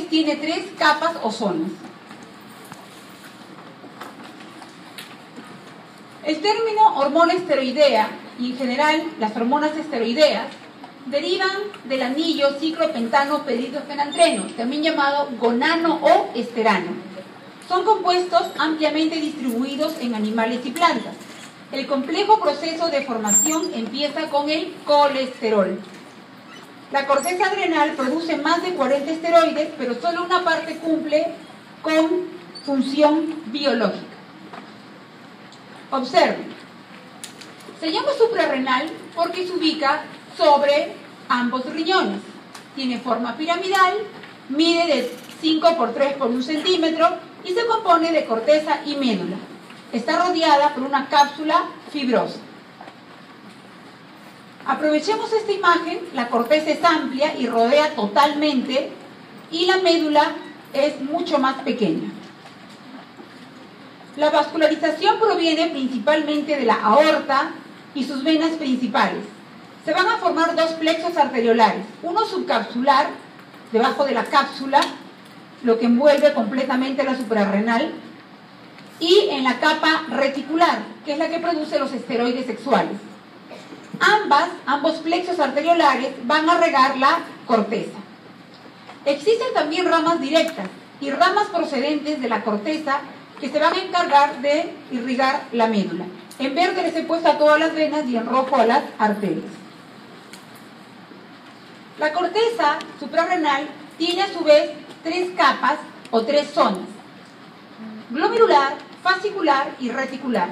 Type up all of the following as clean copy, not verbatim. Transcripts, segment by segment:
esteroides tiene 3 capas o zonas. El término hormona esteroidea y en general las hormonas esteroideas derivan del anillo ciclopentano pedritofenantreno, también llamado gonano o esterano. Son compuestos ampliamente distribuidos en animales y plantas. El complejo proceso de formación empieza con el colesterol. La corteza adrenal produce más de 40 esteroides, pero solo una parte cumple con función biológica. Observen. Se llama suprarrenal porque se ubica sobre ambos riñones. Tiene forma piramidal, mide de 5 por 3 por 1 centímetro y se compone de corteza y médula. Está rodeada por una cápsula fibrosa. Aprovechemos esta imagen, la corteza es amplia y rodea totalmente y la médula es mucho más pequeña. La vascularización proviene principalmente de la aorta y sus venas principales. Se van a formar 2 plexos arteriolares, uno subcapsular, debajo de la cápsula, lo que envuelve completamente la suprarrenal, y en la capa reticular, que es la que produce los esteroides sexuales. Ambos plexos arteriolares van a regar la corteza. Existen también ramas directas y ramas procedentes de la corteza que se van a encargar de irrigar la médula. En verde les he puesto a todas las venas y en rojo a las arterias. La corteza suprarrenal tiene a su vez 3 capas o 3 zonas: glomerular, fascicular y reticular.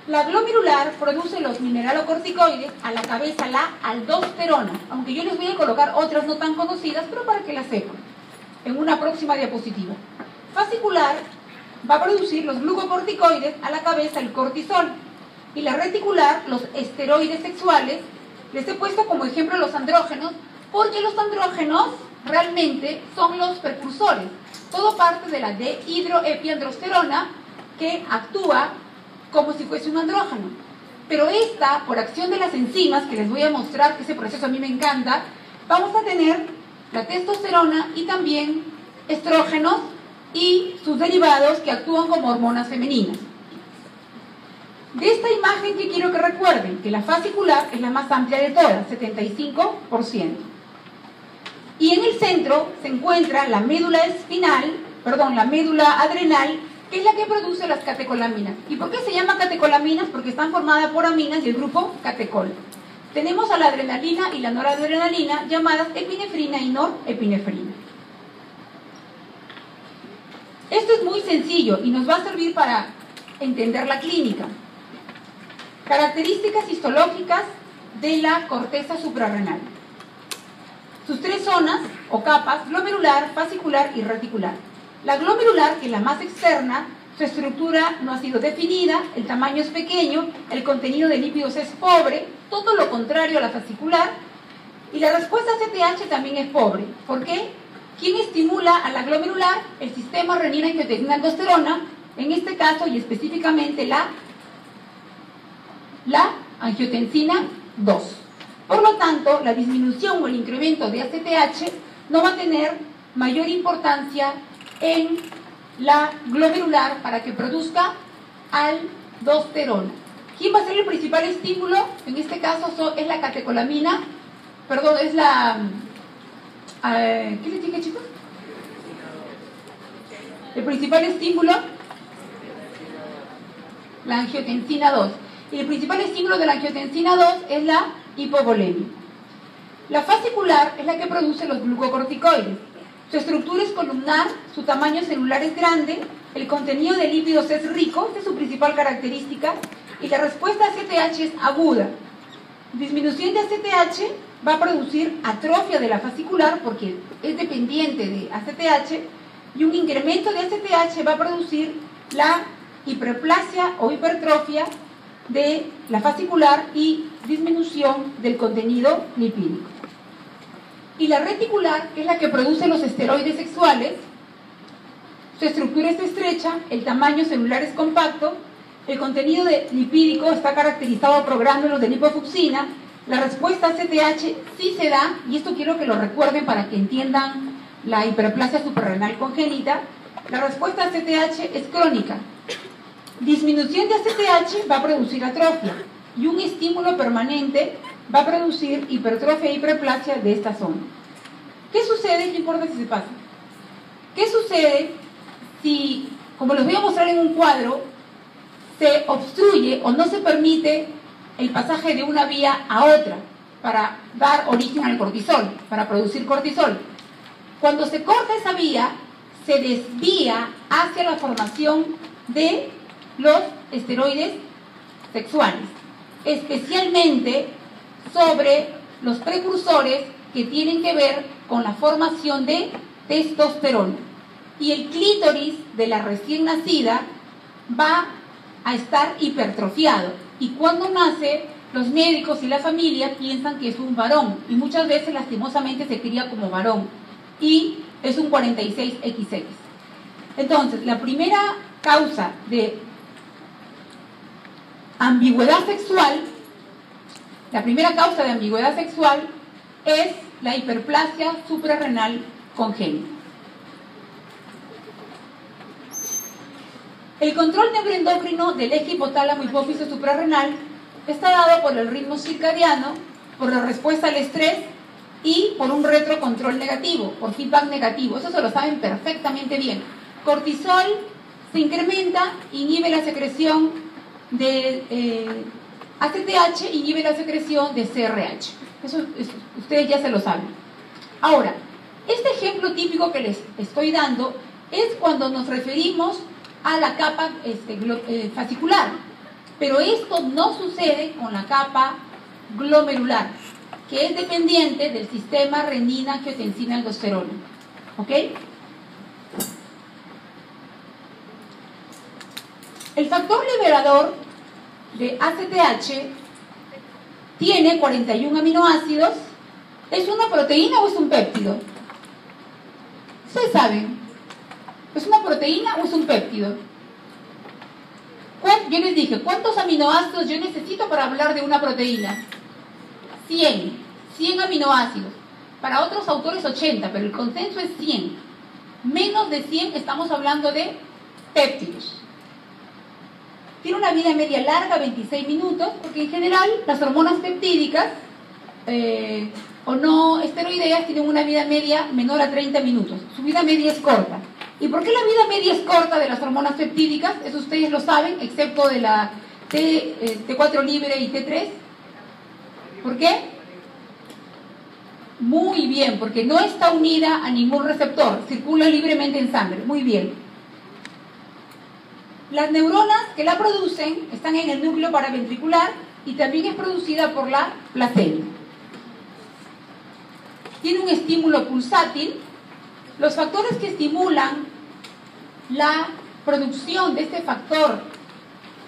La glomerular produce los mineralocorticoides, a la cabeza la aldosterona, aunque yo les voy a colocar otras no tan conocidas, pero para que las sepan en una próxima diapositiva. Fascicular va a producir los glucocorticoides, a la cabeza el cortisol, y la reticular los esteroides sexuales. Les he puesto como ejemplo los andrógenos, porque los andrógenos realmente son los precursores. Todo parte de la dehidroepiandrosterona, que actúa como si fuese un andrógeno. Pero esta, por acción de las enzimas, que les voy a mostrar, que ese proceso a mí me encanta, vamos a tener la testosterona y también estrógenos y sus derivados que actúan como hormonas femeninas. De esta imagen, que quiero que recuerden, que la fascicular es la más amplia de todas, 75%. Y en el centro se encuentra la médula la médula adrenal, que es la que produce las catecolaminas. ¿Y por qué se llama catecolaminas? Porque están formadas por aminas del grupo catecol. Tenemos a la adrenalina y la noradrenalina, llamadas epinefrina y norepinefrina. Esto es muy sencillo y nos va a servir para entender la clínica. Características histológicas de la corteza suprarrenal. Sus 3 zonas o capas: glomerular, fascicular y reticular. La glomerular, que es la más externa, su estructura no ha sido definida, el tamaño es pequeño, el contenido de lípidos es pobre, todo lo contrario a la fascicular, y la respuesta a CTH también es pobre. ¿Por qué? ¿Quién estimula a la glomerular? El sistema renina-angiotensina-aldosterona, en este caso y específicamente la angiotensina 2. Por lo tanto, la disminución o el incremento de ACTH no va a tener mayor importancia en la glomerular para que produzca aldosterona. ¿Quién va a ser el principal estímulo? En este caso es la catecolamina, es la... ¿qué les dije, chicos? El principal estímulo, la angiotensina 2. Y el principal estímulo de la angiotensina 2 es la hipovolemia. La fascicular es la que produce los glucocorticoides. Su estructura es columnar, su tamaño celular es grande, el contenido de lípidos es rico, esta es su principal característica, y la respuesta a ACTH es aguda. Disminución de ACTH va a producir atrofia de la fascicular porque es dependiente de ACTH, y un incremento de ACTH va a producir la hiperplasia o hipertrofia de la fascicular y disminución del contenido lipídico. Y la reticular, que es la que produce los esteroides sexuales, su estructura es estrecha, el tamaño celular es compacto, el contenido lipídico está caracterizado por gránulos de lipofucina. La respuesta a CTH sí se da, y esto quiero que lo recuerden para que entiendan la hiperplasia suprarrenal congénita, la respuesta a ACTH es crónica. Disminución de ACTH va a producir atrofia y un estímulo permanente va a producir hipertrofia e hiperplasia de esta zona. ¿Qué sucede? ¿Qué importa si se pasa? ¿Qué sucede si, como les voy a mostrar en un cuadro, se obstruye o no se permite el pasaje de una vía a otra para dar origen al cortisol, para producir cortisol? Cuando se corta esa vía, se desvía hacia la formación de los esteroides sexuales, especialmente sobre los precursores que tienen que ver con la formación de testosterona. Y el clítoris de la recién nacida va a estar hipertrofiado. Y cuando nace, los médicos y la familia piensan que es un varón. Y muchas veces, lastimosamente, se cría como varón. Y es un 46XX. Entonces, la primera causa de ambigüedad sexual, es la hiperplasia suprarrenal congénita. El control neuroendocrino del eje hipotálamo hipófisis suprarrenal está dado por el ritmo circadiano, por la respuesta al estrés y por un retrocontrol negativo, por feedback negativo. Eso se lo saben perfectamente bien. Cortisol se incrementa, inhibe la secreción de ACTH, inhibe la secreción de CRH. Eso ustedes ya se lo saben. Ahora, este ejemplo típico que les estoy dando es cuando nos referimos a la capa fascicular, pero esto no sucede con la capa glomerular, que es dependiente del sistema renina, angiotensina, aldosterona. ¿Ok? El factor liberador de ACTH tiene 41 aminoácidos. ¿Es una proteína o es un péptido? Ustedes saben. ¿Es una proteína o es un péptido? Yo les dije, ¿cuántos aminoácidos yo necesito para hablar de una proteína? 100 aminoácidos. Para otros autores 80, pero el consenso es 100. Menos de 100 estamos hablando de péptidos. Tiene una vida media larga, 26 minutos, porque en general las hormonas peptídicas o no esteroideas tienen una vida media menor a 30 minutos. Su vida media es corta. ¿Y por qué la vida media es corta de las hormonas peptídicas? Eso ustedes lo saben, excepto de la T4 libre y T3. ¿Por qué? Muy bien, porque no está unida a ningún receptor, circula libremente en sangre. Muy bien. Las neuronas que la producen están en el núcleo paraventricular y también es producida por la placenta. Tiene un estímulo pulsátil. Los factores que estimulan la producción de este factor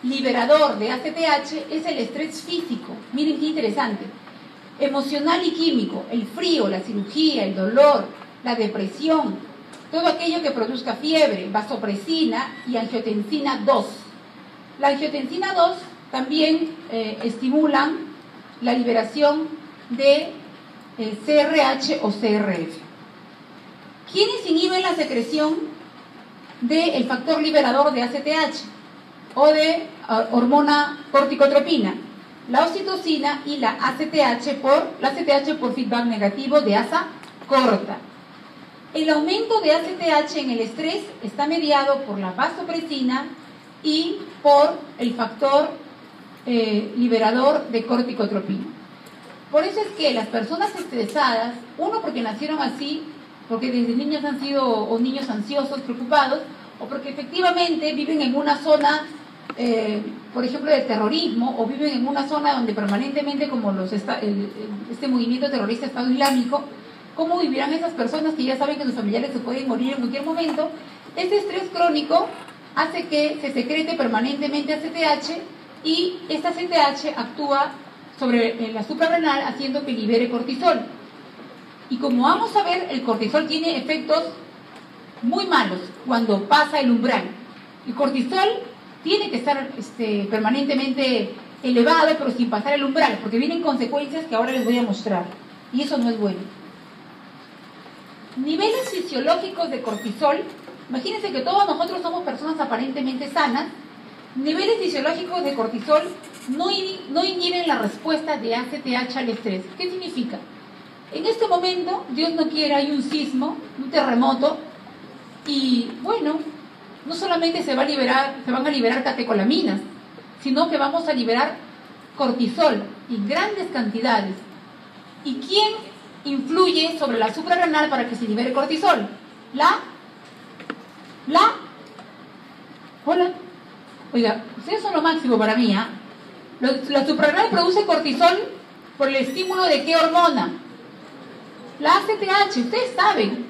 liberador de ACTH es el estrés físico. Miren qué interesante. Emocional y químico, el frío, la cirugía, el dolor, la depresión, todo aquello que produzca fiebre, vasopresina y angiotensina 2. La angiotensina 2 también estimulan la liberación de CRH o CRF. ¿Quiénes inhiben la secreción del factor liberador de ACTH o de hormona corticotropina? La oxitocina y la ACTH por feedback negativo de asa corta. El aumento de ACTH en el estrés está mediado por la vasopresina y por el factor liberador de corticotropina. Por eso es que las personas estresadas, uno porque nacieron así, porque desde niños han sido o niños ansiosos, preocupados, o porque efectivamente viven en una zona, por ejemplo, de terrorismo, o viven en una zona donde permanentemente, como este movimiento terrorista Estado Islámico, ¿cómo vivirán esas personas que ya saben que sus familiares se pueden morir en cualquier momento? Este estrés crónico hace que se secrete permanentemente ACTH y esta ACTH actúa sobre la suprarrenal haciendo que libere cortisol. Y como vamos a ver, el cortisol tiene efectos muy malos cuando pasa el umbral. El cortisol tiene que estar permanentemente elevado, pero sin pasar el umbral, porque vienen consecuencias que ahora les voy a mostrar. Y eso no es bueno. Niveles fisiológicos de cortisol. Imagínense que todos nosotros somos personas aparentemente sanas. Niveles fisiológicos de cortisol no inhiben la respuesta de ACTH al estrés. ¿Qué significa? En este momento, Dios no quiera, hay un sismo, un terremoto, y bueno, no solamente se van a liberar catecolaminas, sino que vamos a liberar cortisol en grandes cantidades. ¿Y quién influye sobre la suprarrenal para que se libere cortisol? Hola. Oiga, ustedes son lo máximo para mí, ¿ah? La suprarrenal produce cortisol por el estímulo de ¿qué hormona? La ACTH, ustedes saben.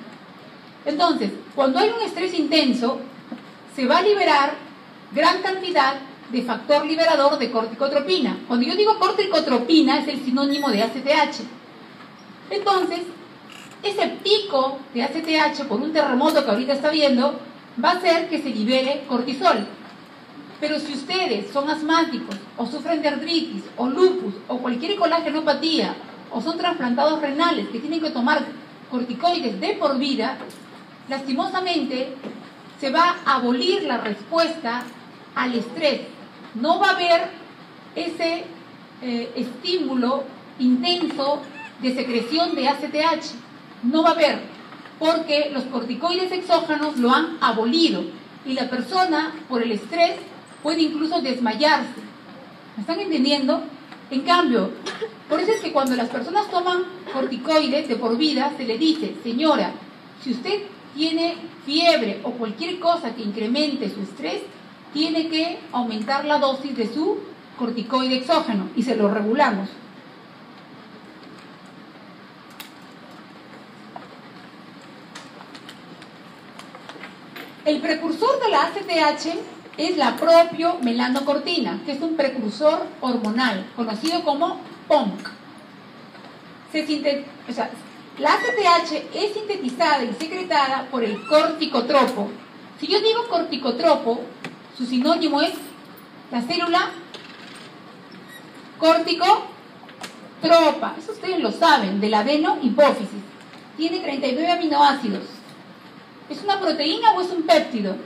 Entonces, cuando hay un estrés intenso, se va a liberar gran cantidad de factor liberador de corticotropina. Cuando yo digo corticotropina es el sinónimo de ACTH. Entonces, ese pico de ACTH por un terremoto que ahorita está viendo va a hacer que se libere cortisol. Pero si ustedes son asmáticos o sufren de artritis o lupus o cualquier colagenopatía o son trasplantados renales que tienen que tomar corticoides de por vida, lastimosamente se va a abolir la respuesta al estrés. No va a haber ese estímulo intenso de secreción de ACTH. No va a haber, porque los corticoides exógenos lo han abolido y la persona, por el estrés, puede incluso desmayarse. ¿Me están entendiendo? En cambio, por eso es que cuando las personas toman corticoides de por vida, se le dice, señora, si usted tiene fiebre o cualquier cosa que incremente su estrés, tiene que aumentar la dosis de su corticoide exógeno y se lo regulamos. El precursor de la ACTH es la propiomelanocortina, que es un precursor hormonal, conocido como POMC. La ACTH es sintetizada y secretada por el corticotropo. Si yo digo corticotropo, su sinónimo es la célula corticotropa. Eso ustedes lo saben, de la adenohipófisis. Tiene 39 aminoácidos. ¿Es una proteína o es un péptido?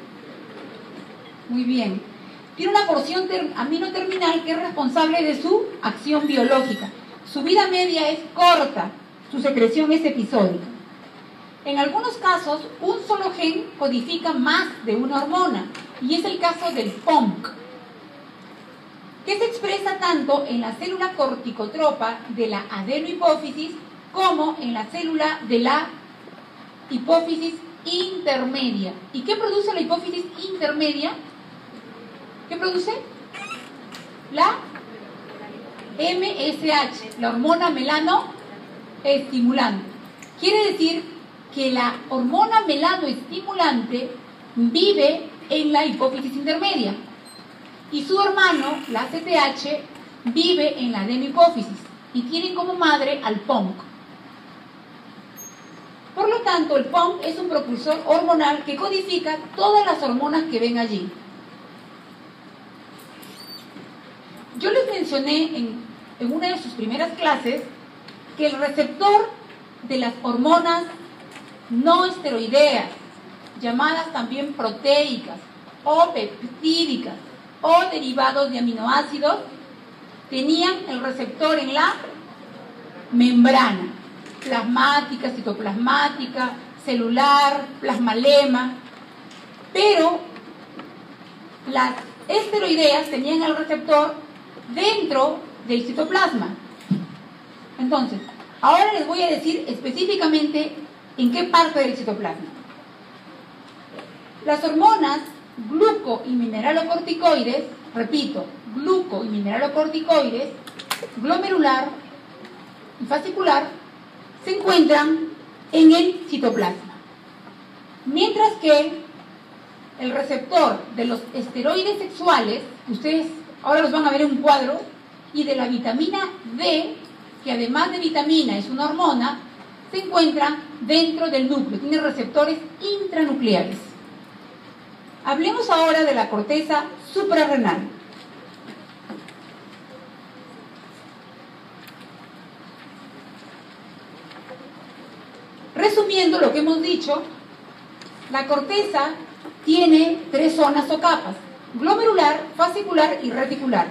Muy bien. Tiene una porción aminoterminal que es responsable de su acción biológica. Su vida media es corta, su secreción es episódica. En algunos casos, un solo gen codifica más de una hormona, y es el caso del POMC, que se expresa tanto en la célula corticotropa de la adenohipófisis como en la célula de la hipófisis intermedia. ¿Y qué produce la hipófisis intermedia? ¿Qué produce? La MSH, la hormona melanoestimulante. Quiere decir que la hormona melanoestimulante vive en la hipófisis intermedia y su hermano, la ACTH, vive en la adenohipófisis y tiene como madre al POMC. Por lo tanto, el POMC es un precursor hormonal que codifica todas las hormonas que ven allí. Yo les mencioné en una de sus primeras clases que el receptor de las hormonas no esteroideas, llamadas también proteicas o peptídicas o derivados de aminoácidos, tenían el receptor en la membrana, plasmática, citoplasmática, celular, plasmalema, pero las esteroideas tenían el receptor dentro del citoplasma. Entonces, ahora les voy a decir específicamente en qué parte del citoplasma. Las hormonas gluco y mineralocorticoides, repito, gluco y mineralocorticoides, glomerular y fascicular, se encuentran en el citoplasma. Mientras que el receptor de los esteroides sexuales, ustedes ahora los van a ver en un cuadro, y de la vitamina D, que además de vitamina es una hormona, se encuentra dentro del núcleo, tiene receptores intranucleares. Hablemos ahora de la corteza suprarrenal. Resumiendo lo que hemos dicho, la corteza tiene 3 zonas o capas: glomerular, fascicular y reticular.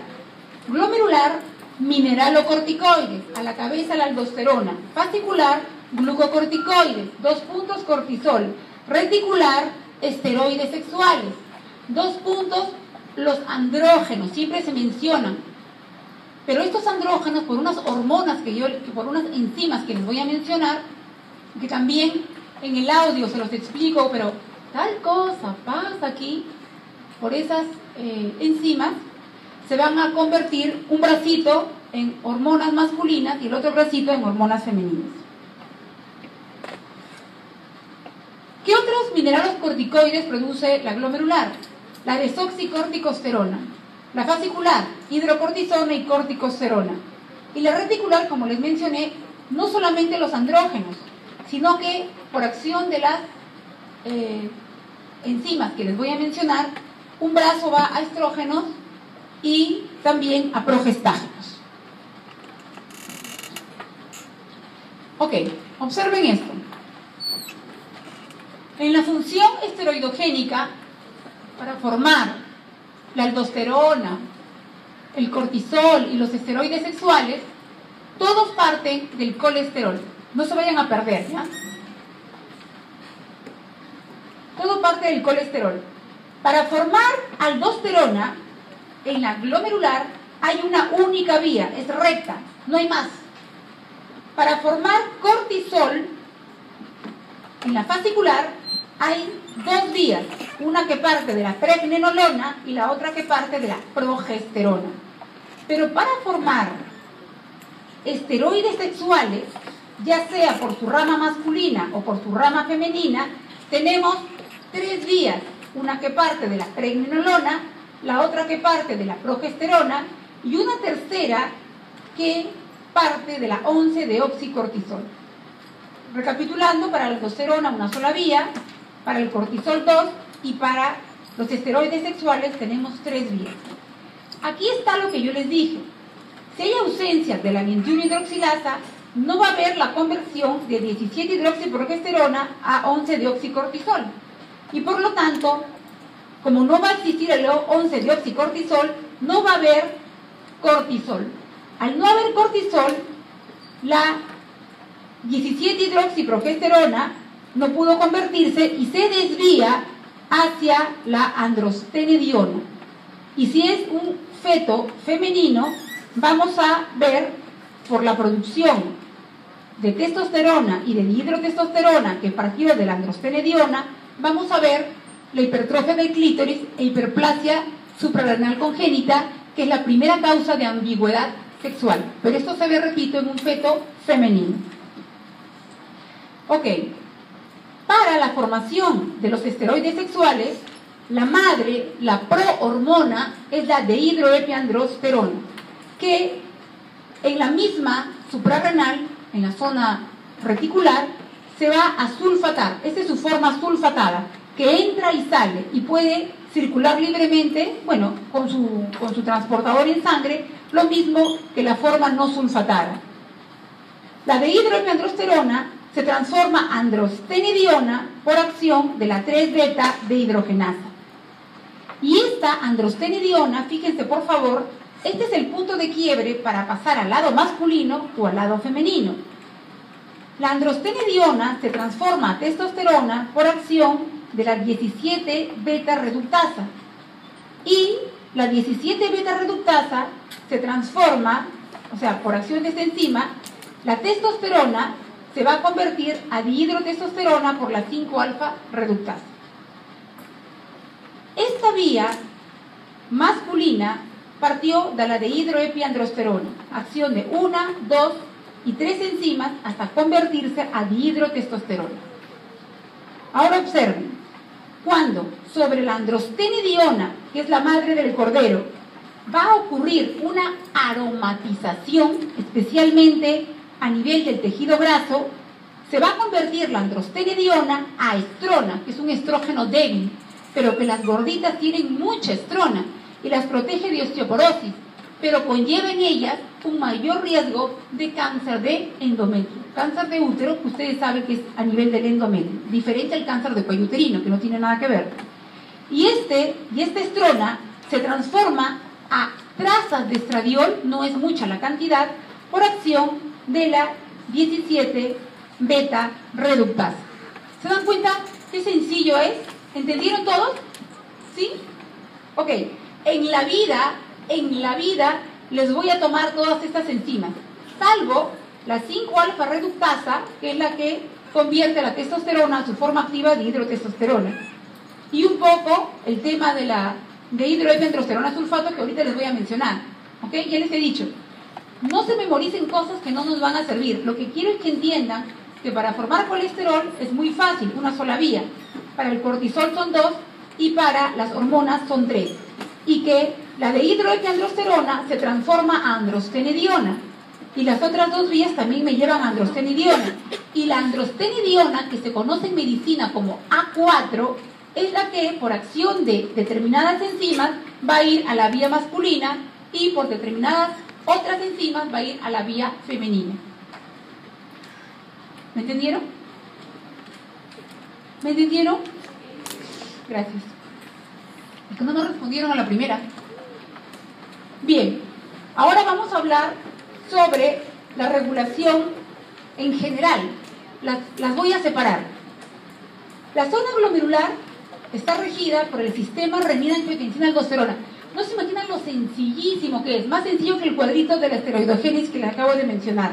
Glomerular, mineralocorticoides, a la cabeza la aldosterona. Fascicular, glucocorticoides, 2 puntos cortisol. Reticular, esteroides sexuales, 2 puntos los andrógenos, siempre se mencionan. Pero estos andrógenos, por unas hormonas por unas enzimas que les voy a mencionar, que también en el audio se los explico, pero tal cosa pasa aquí, por esas enzimas, se van a convertir un bracito en hormonas masculinas y el otro bracito en hormonas femeninas. ¿Qué otros minerales corticoides produce la glomerular? La desoxicorticosterona. La fascicular, hidrocortisona y corticosterona. Y la reticular, como les mencioné, no solamente los andrógenos, sino que por acción de las enzimas que les voy a mencionar, un brazo va a estrógenos y también a progestágenos. Ok, observen esto. En la función esteroidogénica, para formar la aldosterona, el cortisol y los esteroides sexuales, todos parten del colesterol. No se vayan a perder, ¿ya? Todo parte del colesterol. Para formar aldosterona, en la glomerular hay una única vía, es recta, no hay más. Para formar cortisol, en la fascicular hay 2 vías, una que parte de la pregnenolona y la otra que parte de la progesterona. Pero para formar esteroides sexuales, ya sea por su rama masculina o por su rama femenina, tenemos 3 vías, una que parte de la pregnenolona, la otra que parte de la progesterona y una tercera que parte de la 11-deoxicortisol. Recapitulando, para la aldosterona una sola vía, para el cortisol 2 y para los esteroides sexuales tenemos 3 vías. Aquí está lo que yo les dije. Si hay ausencia de la 21-hidroxilasa, no va a haber la conversión de 17-hidroxiprogesterona a 11-deoxicortisol. Y por lo tanto, como no va a existir el 11-deoxicortisol, no va a haber cortisol. Al no haber cortisol, la 17-hidroxiprogesterona no pudo convertirse y se desvía hacia la androstenediona. Y si es un feto femenino, vamos a ver por la producción de testosterona y de dihidrotestosterona que partió de la androstenediona, vamos a ver la hipertrofia del clítoris e hiperplasia suprarrenal congénita, que es la primera causa de ambigüedad sexual. Pero esto se ve, repito, en un feto femenino. Ok. Para la formación de los esteroides sexuales, la madre, la prohormona, es la dehidroepiandrosterona, que en la misma suprarrenal, en la zona reticular, se va a sulfatar. Esta es su forma sulfatada, que entra y sale y puede circular libremente, bueno, con su transportador en sangre, lo mismo que la forma no sulfatada. La dehidroepiandrosterona se transforma androstenediona por acción de la 3-beta dehidrogenasa. Y esta androstenediona, fíjense por favor, este es el punto de quiebre para pasar al lado masculino o al lado femenino. La androstenediona se transforma a testosterona por acción de la 17-beta reductasa. Y la 17-beta reductasa se transforma, o sea, por acción de esta enzima, la testosterona se va a convertir a dihidrotestosterona por la 5-alfa reductasa. Esta vía masculina partió de la dehidroepiandrosterona, acción de 1, 2 y 3 enzimas hasta convertirse a dihidrotestosterona. Ahora observen, cuando sobre la androstenediona, que es la madre del cordero, va a ocurrir una aromatización, especialmente a nivel del tejido graso, se va a convertir la androstenediona a estrona, que es un estrógeno débil, pero que las gorditas tienen mucha estrona y las protege de osteoporosis. pero conlleva en ellas un mayor riesgo de cáncer de endometrio. Cáncer de útero, que ustedes saben que es a nivel del endometrio, diferente al cáncer de cuello uterino, que no tiene nada que ver. Y esta estrona se transforma a trazas de estradiol, no es mucha la cantidad, por acción de la 17 beta reductasa. ¿Se dan cuenta qué sencillo es? ¿Entendieron todos? ¿Sí? Ok, en la vida les voy a tomar todas estas enzimas, salvo la 5-alfa reductasa, que es la que convierte la testosterona a su forma activa de hidrotestosterona. Y un poco el tema de hidroepiandrosterona sulfato, que ahorita les voy a mencionar. ¿Ok? Ya les he dicho, no se memoricen cosas que no nos van a servir. Lo que quiero es que entiendan que para formar colesterol es muy fácil, una sola vía. Para el cortisol son 2 y para las hormonas son 3. Y que la de hidroepiandrosterona se transforma a androstenediona. Y las otras 2 vías también me llevan a androstenediona. Y la androstenediona, que se conoce en medicina como A4, es la que por acción de determinadas enzimas va a ir a la vía masculina y por determinadas otras enzimas va a ir a la vía femenina. ¿Me entendieron? ¿Me entendieron? Gracias. Es que no me respondieron a la primera. Bien, ahora vamos a hablar sobre la regulación en general. Las voy a separar. La zona glomerular está regida por el sistema renina-angiotensina-aldosterona. No se imaginan lo sencillísimo que es, más sencillo que el cuadrito de la esteroidogénesis que les acabo de mencionar.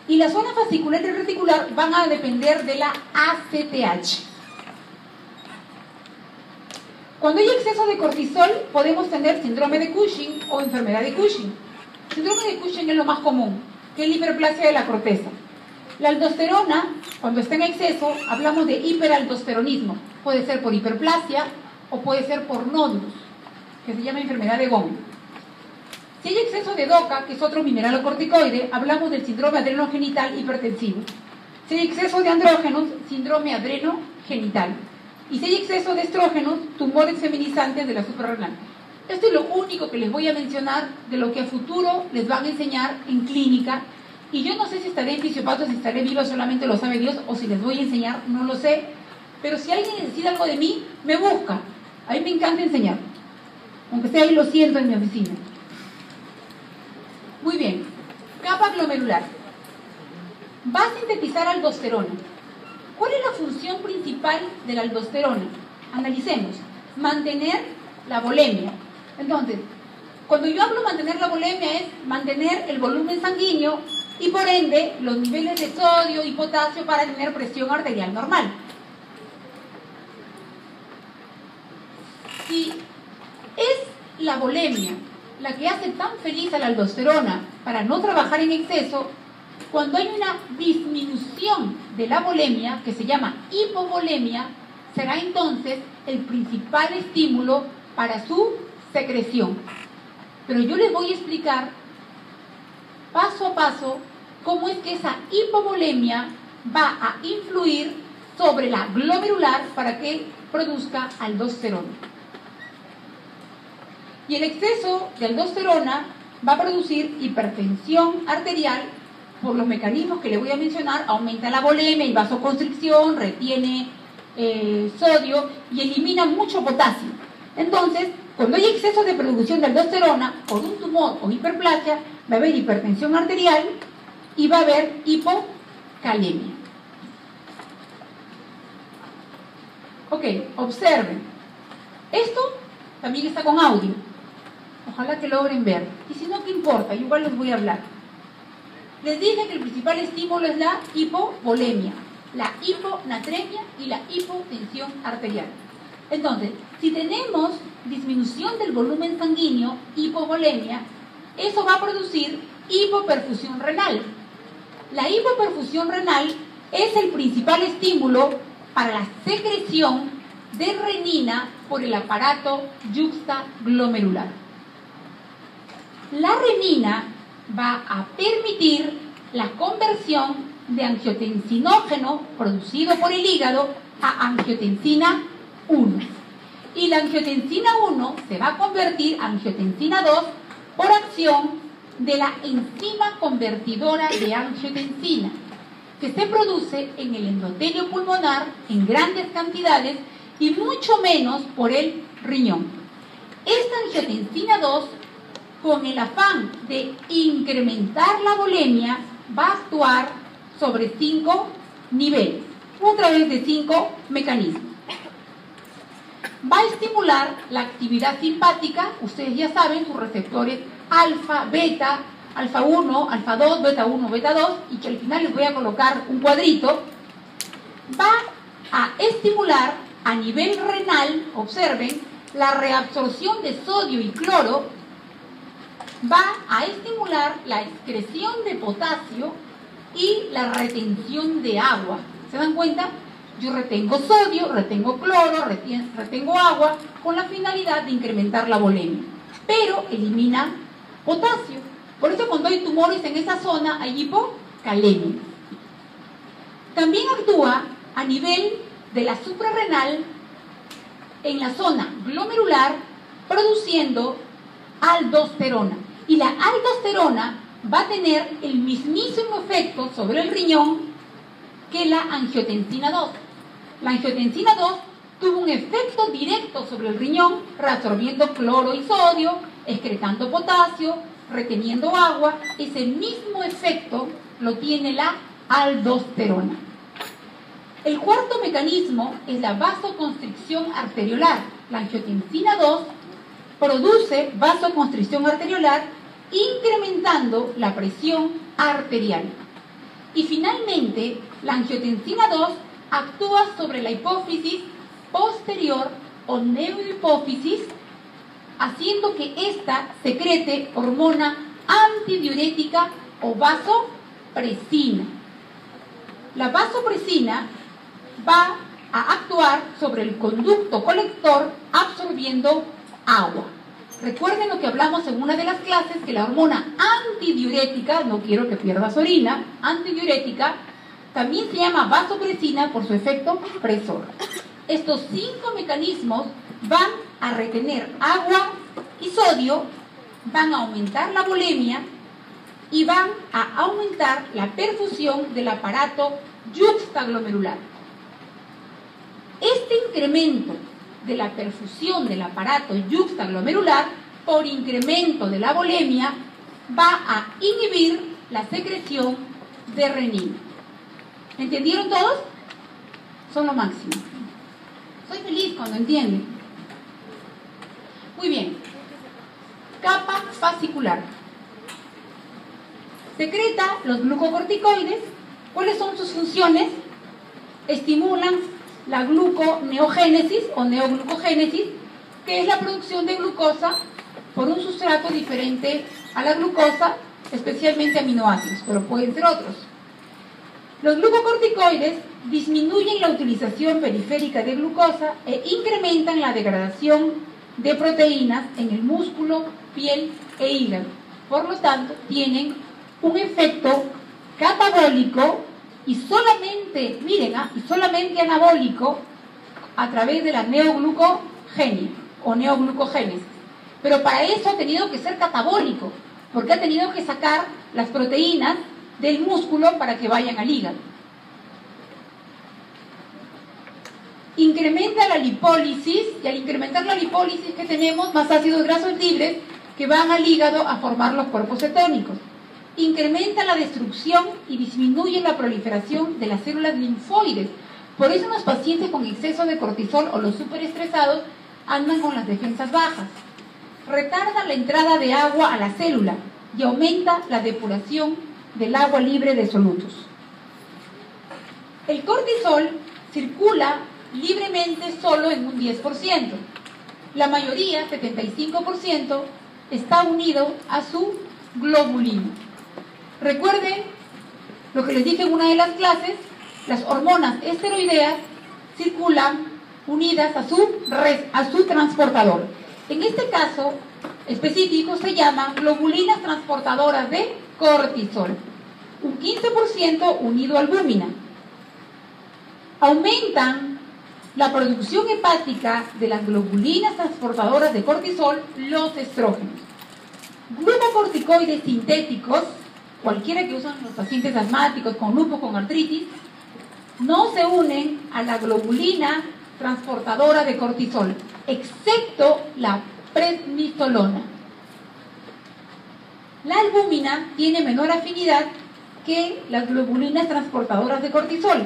Y la zona fascicular y reticular van a depender de la ACTH. Cuando hay exceso de cortisol, podemos tener síndrome de Cushing o enfermedad de Cushing. Síndrome de Cushing es lo más común, que es la hiperplasia de la corteza. La aldosterona, cuando está en exceso, hablamos de hiperaldosteronismo. Puede ser por hiperplasia o puede ser por nódulos, que se llama enfermedad de Gong. Si hay exceso de DOCA, que es otro mineralocorticoide, hablamos del síndrome adrenogenital hipertensivo. Si hay exceso de andrógenos, síndrome adrenogenital. Y si hay exceso de estrógenos, tumores feminizantes de la suprarrenal. Esto es lo único que les voy a mencionar de lo que a futuro les van a enseñar en clínica. Y yo no sé si estaré en fisiopato, si estaré viva, solamente lo sabe Dios, o si les voy a enseñar, no lo sé. Pero si alguien necesita algo de mí, me busca. A mí me encanta enseñar. Aunque sea ahí lo siento en mi oficina. Muy bien. Capa glomerular. Va a sintetizar aldosterona. ¿Cuál es la función principal de la aldosterona? Analicemos. Mantener la volemia. Entonces, cuando yo hablo de mantener la volemia es mantener el volumen sanguíneo y por ende los niveles de sodio y potasio para tener presión arterial normal. Si es la volemia la que hace tan feliz a la aldosterona para no trabajar en exceso, cuando hay una disminución de la volemia, que se llama hipovolemia, será entonces el principal estímulo para su secreción. Pero yo les voy a explicar paso a paso cómo es que esa hipovolemia va a influir sobre la glomerular para que produzca aldosterona. Y el exceso de aldosterona va a producir hipertensión arterial por los mecanismos que les voy a mencionar. Aumenta la volemia y vasoconstricción, retiene sodio y elimina mucho potasio. Entonces, cuando hay exceso de producción de aldosterona por un tumor o hiperplasia, va a haber hipertensión arterial y va a haber hipocalemia. Ok, observen. Esto también está con audio. Ojalá que logren ver. Y si no, ¿qué importa? Yo igual les voy a hablar. Les dije que el principal estímulo es la hipovolemia, la hiponatremia y la hipotensión arterial. Entonces, si tenemos disminución del volumen sanguíneo, hipovolemia, eso va a producir hipoperfusión renal. La hipoperfusión renal es el principal estímulo para la secreción de renina por el aparato yuxtaglomerular. La renina va a permitir la conversión de angiotensinógeno producido por el hígado a angiotensina 1. Y la angiotensina 1 se va a convertir a angiotensina 2 por acción de la enzima convertidora de angiotensina, que se produce en el endotelio pulmonar en grandes cantidades y mucho menos por el riñón. Esta angiotensina 2, con el afán de incrementar la volemia, va a actuar sobre 5 niveles, o a través de 5 mecanismos. Va a estimular la actividad simpática, ustedes ya saben, sus receptores alfa, beta, alfa 1, alfa 2, beta 1, beta 2, y que al final les voy a colocar un cuadrito. Va a estimular a nivel renal, observen, la reabsorción de sodio y cloro. Va a estimular la excreción de potasio y la retención de agua. ¿Se dan cuenta? Yo retengo sodio, retengo cloro, retengo agua, con la finalidad de incrementar la volemia, pero elimina potasio. Por eso cuando hay tumores en esa zona hay hipocalemia. También actúa a nivel de la suprarrenal en la zona glomerular, produciendo aldosterona. Y la aldosterona va a tener el mismísimo efecto sobre el riñón que la angiotensina 2. La angiotensina 2 tuvo un efecto directo sobre el riñón, reabsorbiendo cloro y sodio, excretando potasio, reteniendo agua. Ese mismo efecto lo tiene la aldosterona. El cuarto mecanismo es la vasoconstricción arteriolar. La angiotensina 2 produce vasoconstricción arteriolar, incrementando la presión arterial. Y finalmente, la angiotensina 2 actúa sobre la hipófisis posterior o neurohipófisis, haciendo que ésta secrete hormona antidiurética o vasopresina. La vasopresina va a actuar sobre el conducto colector absorbiendo agua. Recuerden lo que hablamos en una de las clases, que la hormona antidiurética, no quiero que pierdas orina, antidiurética, también se llama vasopresina por su efecto presor. Estos 5 mecanismos van a retener agua y sodio, van a aumentar la volemia y van a aumentar la perfusión del aparato yuxtaglomerular. Este incremento de la perfusión del aparato yuxtaglomerular por incremento de la volemia va a inhibir la secreción de renina. ¿Entendieron todos? Son lo máximo. Soy feliz cuando entienden. Muy bien. Capa fascicular. Secreta los glucocorticoides. ¿Cuáles son sus funciones? Estimulan la gluconeogénesis o neoglucogénesis, que es la producción de glucosa por un sustrato diferente a la glucosa, especialmente aminoácidos, pero pueden ser otros. Los glucocorticoides disminuyen la utilización periférica de glucosa e incrementan la degradación de proteínas en el músculo, piel e hígado. Por lo tanto, tienen un efecto catabólico y solamente, miren, y solamente anabólico a través de la neoglucogenia o neoglucogénesis. Pero para eso ha tenido que ser catabólico, porque ha tenido que sacar las proteínas del músculo para que vayan al hígado. Incrementa la lipólisis, y al incrementar la lipólisis que tenemos, más ácidos grasos libres que van al hígado a formar los cuerpos cetónicos. Incrementa la destrucción y disminuye la proliferación de las células linfoides. Por eso los pacientes con exceso de cortisol o los superestresados andan con las defensas bajas. Retarda la entrada de agua a la célula y aumenta la depuración del agua libre de solutos. El cortisol circula libremente solo en un 10%. La mayoría, 75%, está unido a su globulina. Recuerden lo que les dije en una de las clases, las hormonas esteroideas circulan unidas a su transportador. En este caso específico se llaman globulinas transportadoras de cortisol. Un 15% unido a albúmina. Aumentan la producción hepática de las globulinas transportadoras de cortisol, los estrógenos. Glucocorticoides sintéticos, cualquiera que usan los pacientes asmáticos con lupus, con artritis, no se unen a la globulina transportadora de cortisol, excepto la prednisolona. La albúmina tiene menor afinidad que las globulinas transportadoras de cortisol,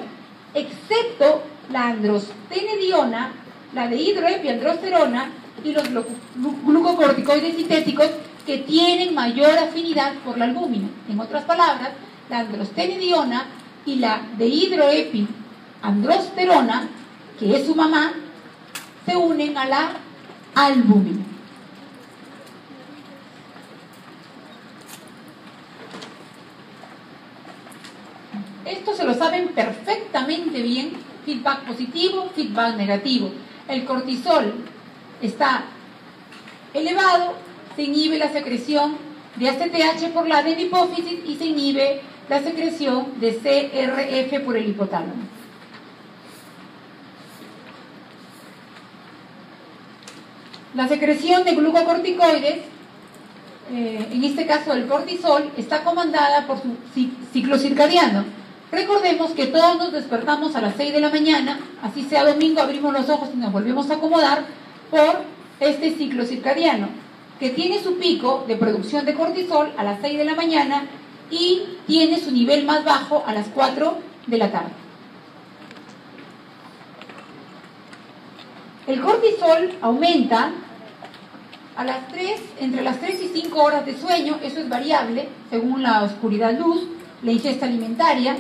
excepto la androstenediona, la dehidroepiandrosterona y los glucocorticoides sintéticos que tienen mayor afinidad por la albúmina. En otras palabras, la androstenediona y la dehidroepiandrosterona, que es su mamá, se unen a la albúmina. Esto se lo saben perfectamente bien, feedback positivo, feedback negativo. El cortisol está elevado, se inhibe la secreción de ACTH por la adenohipófisis y se inhibe la secreción de CRF por el hipotálamo. La secreción de glucocorticoides, en este caso el cortisol, está comandada por su ciclo circadiano. Recordemos que todos nos despertamos a las 6 de la mañana, así sea domingo, abrimos los ojos y nos volvemos a acomodar por este ciclo circadiano, que tiene su pico de producción de cortisol a las 6 de la mañana y tiene su nivel más bajo a las 4 de la tarde. El cortisol aumenta a las 3, entre las 3 y 5 horas de sueño, eso es variable según la oscuridad-luz, la ingesta alimentaria.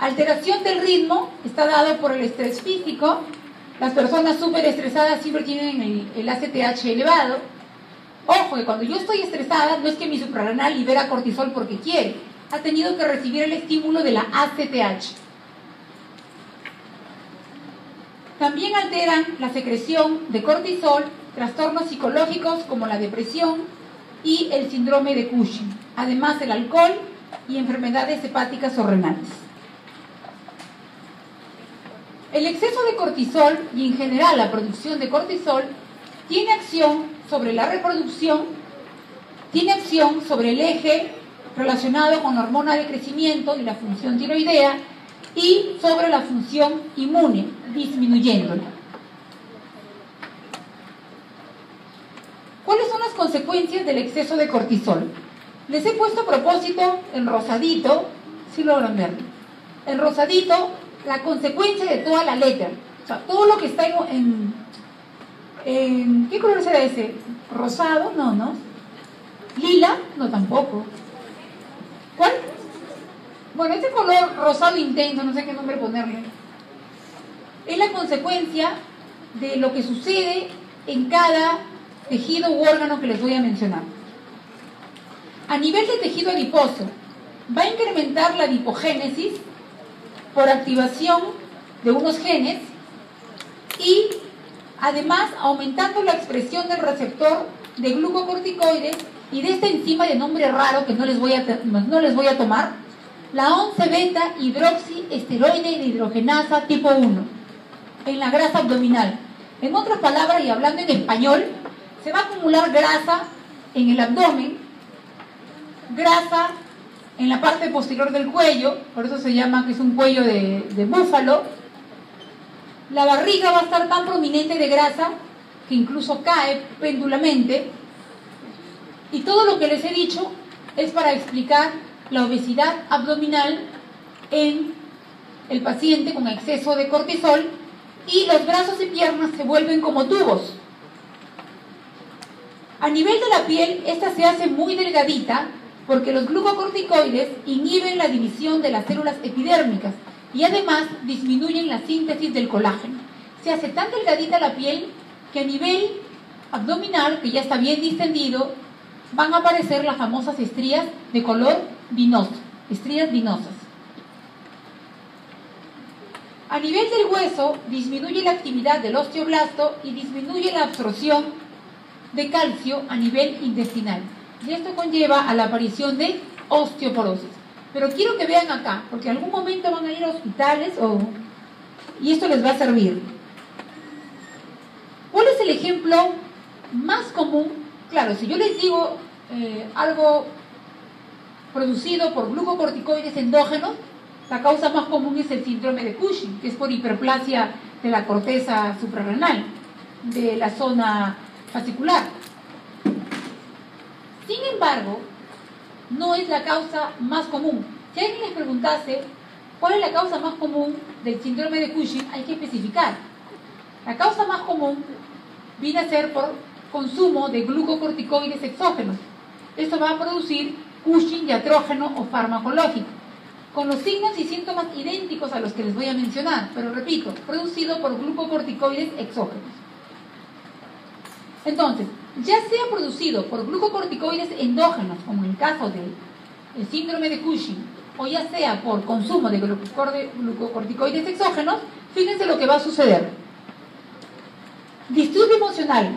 Alteración del ritmo está dado por el estrés físico. Las personas súper estresadas siempre tienen el ACTH elevado. Ojo, que cuando yo estoy estresada no es que mi suprarrenal libera cortisol porque quiere, ha tenido que recibir el estímulo de la ACTH. También alteran la secreción de cortisol trastornos psicológicos como la depresión y el síndrome de Cushing, además el alcohol y enfermedades hepáticas o renales. El exceso de cortisol y en general la producción de cortisol tiene acción sobre la reproducción, tiene acción sobre el eje relacionado con la hormona de crecimiento y la función tiroidea y sobre la función inmune, disminuyéndola. ¿Cuáles son las consecuencias del exceso de cortisol? Les he puesto a propósito en rosadito, si logran verlo, en rosadito la consecuencia de toda la letra, o sea, todo lo que está en ¿qué color será ese? ¿Rosado? No. ¿Lila? No, tampoco. ¿Cuál? Bueno, este color rosado intenso, no sé qué nombre ponerle, es la consecuencia de lo que sucede en cada tejido u órgano que les voy a mencionar. A nivel de tejido adiposo, va a incrementar la adipogénesis por activación de unos genes y además aumentando la expresión del receptor de glucocorticoides y de esta enzima de nombre raro que no les voy a tomar, la 11-beta hidroxiesteroide de hidrogenasa tipo 1 en la grasa abdominal. En otras palabras y hablando en español, se va a acumular grasa en el abdomen, grasa en la parte posterior del cuello, por eso se llama que es un cuello de búfalo. La barriga va a estar tan prominente de grasa que incluso cae péndulamente. Y todo lo que les he dicho es para explicar la obesidad abdominal en el paciente con exceso de cortisol, y los brazos y piernas se vuelven como tubos. A nivel de la piel, esta se hace muy delgadita porque los glucocorticoides inhiben la división de las células epidérmicas y además disminuyen la síntesis del colágeno. Se hace tan delgadita la piel que a nivel abdominal, que ya está bien distendido, van a aparecer las famosas estrías de color vinoso, estrías vinosas. A nivel del hueso, disminuye la actividad del osteoblasto y disminuye la absorción de calcio a nivel intestinal. Y esto conlleva a la aparición de osteoporosis. Pero quiero que vean acá, porque en algún momento van a ir a hospitales y esto les va a servir. ¿Cuál es el ejemplo más común? Claro, si yo les digo algo producido por glucocorticoides endógenos. La causa más común es el síndrome de Cushing, que es por hiperplasia de la corteza suprarrenal, de la zona fascicular. Sin embargo, no es la causa más común. Si alguien les preguntase cuál es la causa más común del síndrome de Cushing, hay que especificar. La causa más común viene a ser por consumo de glucocorticoides exógenos. Esto va a producir Cushing diatrógeno o farmacológico, con los signos y síntomas idénticos a los que les voy a mencionar, pero repito, producido por glucocorticoides exógenos. Entonces, ya sea producido por glucocorticoides endógenos, como en el caso del síndrome de Cushing, o ya sea por consumo de glucocorticoides exógenos, fíjense lo que va a suceder. Disturbio emocional,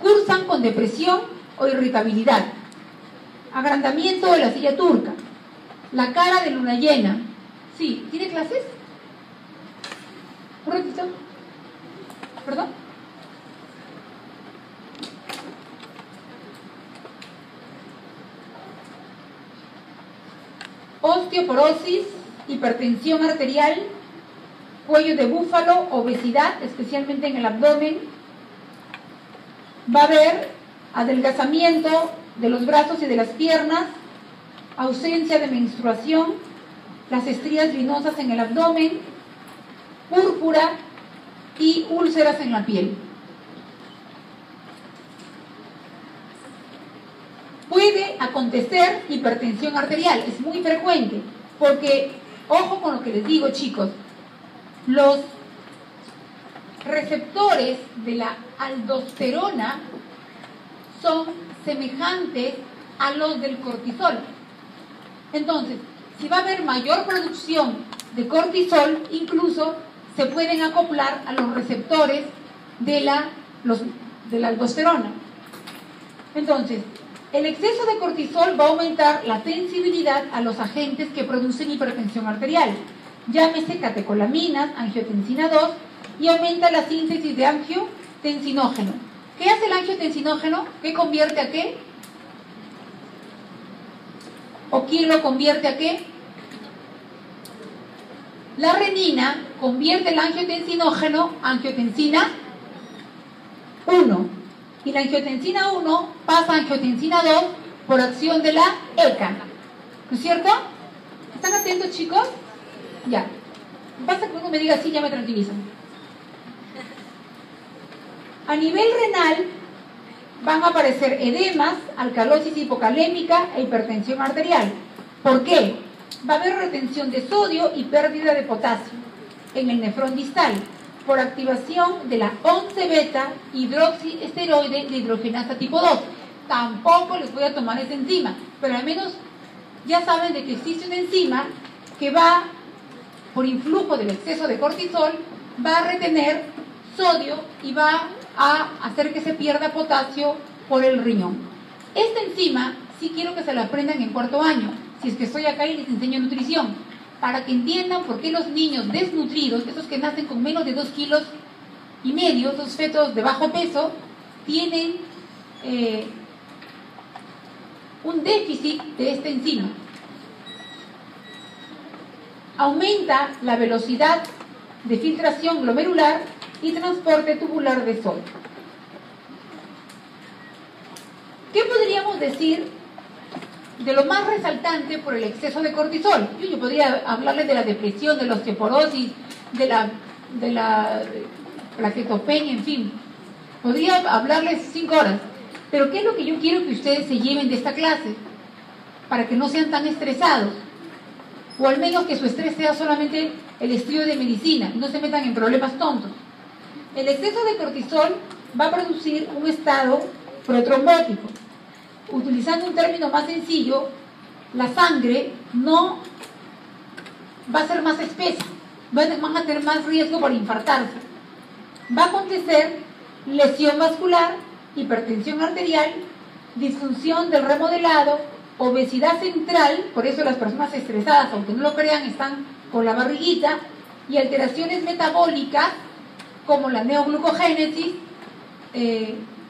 cursan con depresión o irritabilidad, agrandamiento de la silla turca, la cara de luna llena. Sí, ¿tiene clases? ¿Un ratito? ¿Perdón? Osteoporosis, hipertensión arterial, cuello de búfalo, obesidad, especialmente en el abdomen. Va a haber adelgazamiento de los brazos y de las piernas, ausencia de menstruación, las estrías venosas en el abdomen, púrpura y úlceras en la piel. Puede acontecer hipertensión arterial, es muy frecuente, porque, ojo con lo que les digo, chicos, los receptores de la aldosterona son semejantes a los del cortisol. Entonces, si va a haber mayor producción de cortisol, incluso se pueden acoplar a los receptores de la aldosterona. Entonces, el exceso de cortisol va a aumentar la sensibilidad a los agentes que producen hipertensión arterial, llámese catecolaminas, angiotensina 2, y aumenta la síntesis de angiotensinógeno. ¿Qué hace el angiotensinógeno? ¿Qué convierte a qué? ¿O quién lo convierte a qué? La renina convierte el angiotensinógeno a angiotensina 1. Y la angiotensina 1 pasa a angiotensina 2 por acción de la ECA. ¿No es cierto? ¿Están atentos, chicos? Ya. Basta que uno me diga así, ya me tranquilizan. A nivel renal van a aparecer edemas, alcalosis hipocalémica e hipertensión arterial. ¿Por qué? Va a haber retención de sodio y pérdida de potasio en el nefrón distal por activación de la 11-beta hidroxiesteroide de hidrogenasa tipo 2. Tampoco les voy a tomar esa enzima, pero al menos ya saben de que existe una enzima que va, por influjo del exceso de cortisol, va a retener sodio y va a hacer que se pierda potasio por el riñón. Esta enzima sí quiero que se la aprendan en cuarto año, si es que estoy acá y les enseño nutrición, para que entiendan por qué los niños desnutridos, esos que nacen con menos de 2,5 kilos, esos fetos de bajo peso, tienen un déficit de esta enzima. Aumenta la velocidad de filtración glomerular y transporte tubular de sodio. ¿Qué podríamos decir de lo más resaltante por el exceso de cortisol? Yo podría hablarles de la depresión, de la osteoporosis, de la plaquetopenia, en fin. Podría hablarles 5 horas. Pero ¿qué es lo que yo quiero que ustedes se lleven de esta clase? Para que no sean tan estresados. O al menos que su estrés sea solamente el estudio de medicina y no se metan en problemas tontos. El exceso de cortisol va a producir un estado protrombótico. Utilizando un término más sencillo, la sangre no va a ser más espesa, van a tener más riesgo por infartarse. Va a acontecer lesión vascular, hipertensión arterial, disfunción del remodelado, obesidad central, por eso las personas estresadas, aunque no lo crean, están con la barriguita, y alteraciones metabólicas como la neoglucogénesis,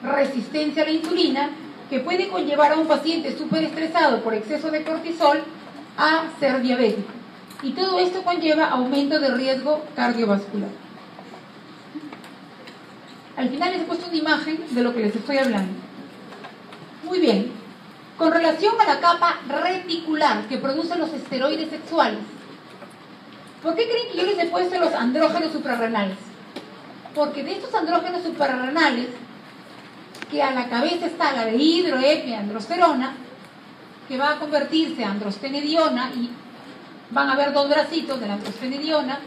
resistencia a la insulina que puede conllevar a un paciente súper estresado por exceso de cortisol a ser diabético. Y todo esto conlleva aumento de riesgo cardiovascular. Al final les he puesto una imagen de lo que les estoy hablando. Muy bien. Con relación a la capa reticular que produce los esteroides sexuales, ¿por qué creen que yo les he puesto los andrógenos suprarrenales? Porque de estos andrógenos suprarrenales, que a la cabeza está la dihidroepiandrosterona, que va a convertirse a androstenediona y van a ver dos bracitos de la androstenediona.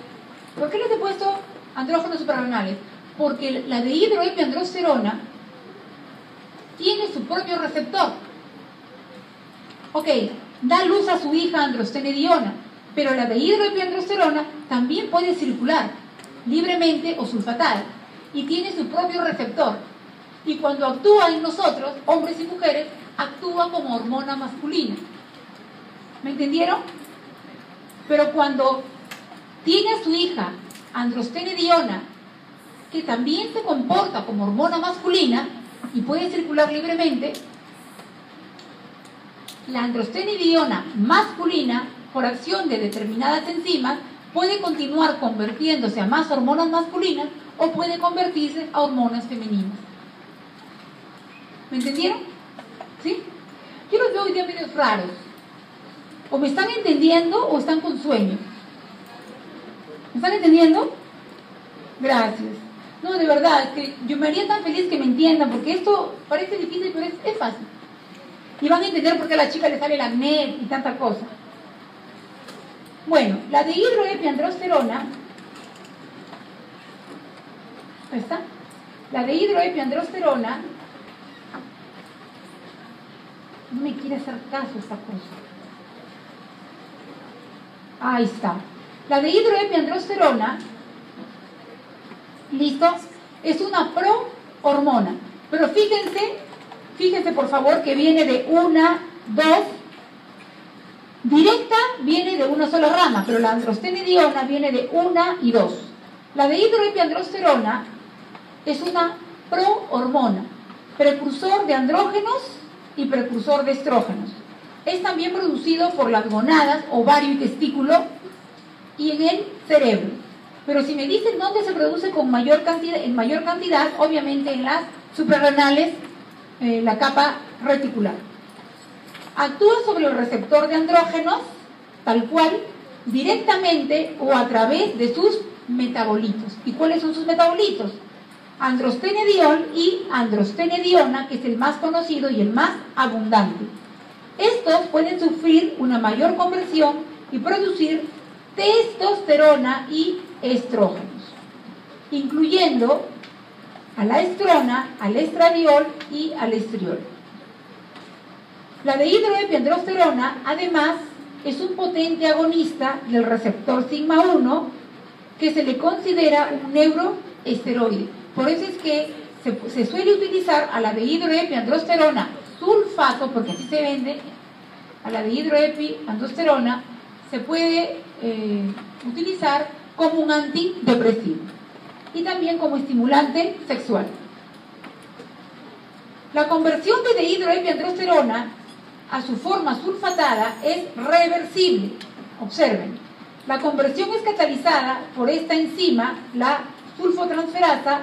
¿Por qué les he puesto andrógenos suprarrenales? Porque la dihidroepiandrosterona tiene su propio receptor. Ok, da luz a su hija androstenediona, pero la dihidroepiandrosterona también puede circular libremente o sulfatada y tiene su propio receptor. Y cuando actúa en nosotros, hombres y mujeres, actúa como hormona masculina. ¿Me entendieron? Pero cuando tiene a su hija androstenediona, que también se comporta como hormona masculina y puede circular libremente, la androstenediona masculina, por acción de determinadas enzimas, puede continuar convirtiéndose a más hormonas masculinas o puede convertirse a hormonas femeninas. ¿Me entendieron? ¿Sí? Yo los veo hoy día medio raros. O me están entendiendo o están con sueño. ¿Me están entendiendo? Gracias. No, de verdad, es que yo me haría tan feliz que me entiendan, porque esto parece difícil, pero es fácil. Y van a entender por qué a la chica le sale el acné y tanta cosa. Bueno, la dihidroepiandrosterona, ¿ahí está? La dihidroepiandrosterona, no me quiere hacer caso esta cosa. Ahí está. La dihidroepiandrosterona, ¿listo? Es una prohormona. Pero fíjense por favor que viene de una, dos, directa viene de una sola rama, pero la androstenediona viene de una y dos. La dihidroepiandrosterona es una prohormona, precursor de andrógenos y precursor de estrógenos. Es también producido por las gonadas, ovario y testículo y en el cerebro. Pero si me dicen dónde se produce con mayor cantidad, en mayor cantidad, obviamente en las suprarrenales, la capa reticular. Actúa sobre el receptor de andrógenos, tal cual, directamente o a través de sus metabolitos. ¿Y cuáles son sus metabolitos? Androstenediol y androstenediona, que es el más conocido y el más abundante. Estos pueden sufrir una mayor conversión y producir testosterona y estrógenos, incluyendo a la estrona, al estradiol y al estriol. La dihidroepiandrosterona, además, es un potente agonista del receptor sigma-1 que se le considera un neuroesteroide. Por eso es que se suele utilizar a la dihidroepiandrosterona sulfato, porque así se vende, a la dihidroepiandrosterona se puede utilizar como un antidepresivo y también como estimulante sexual. La conversión de dihidroepiandrosterona a su forma sulfatada es reversible. Observen, la conversión es catalizada por esta enzima, la sulfotransferasa,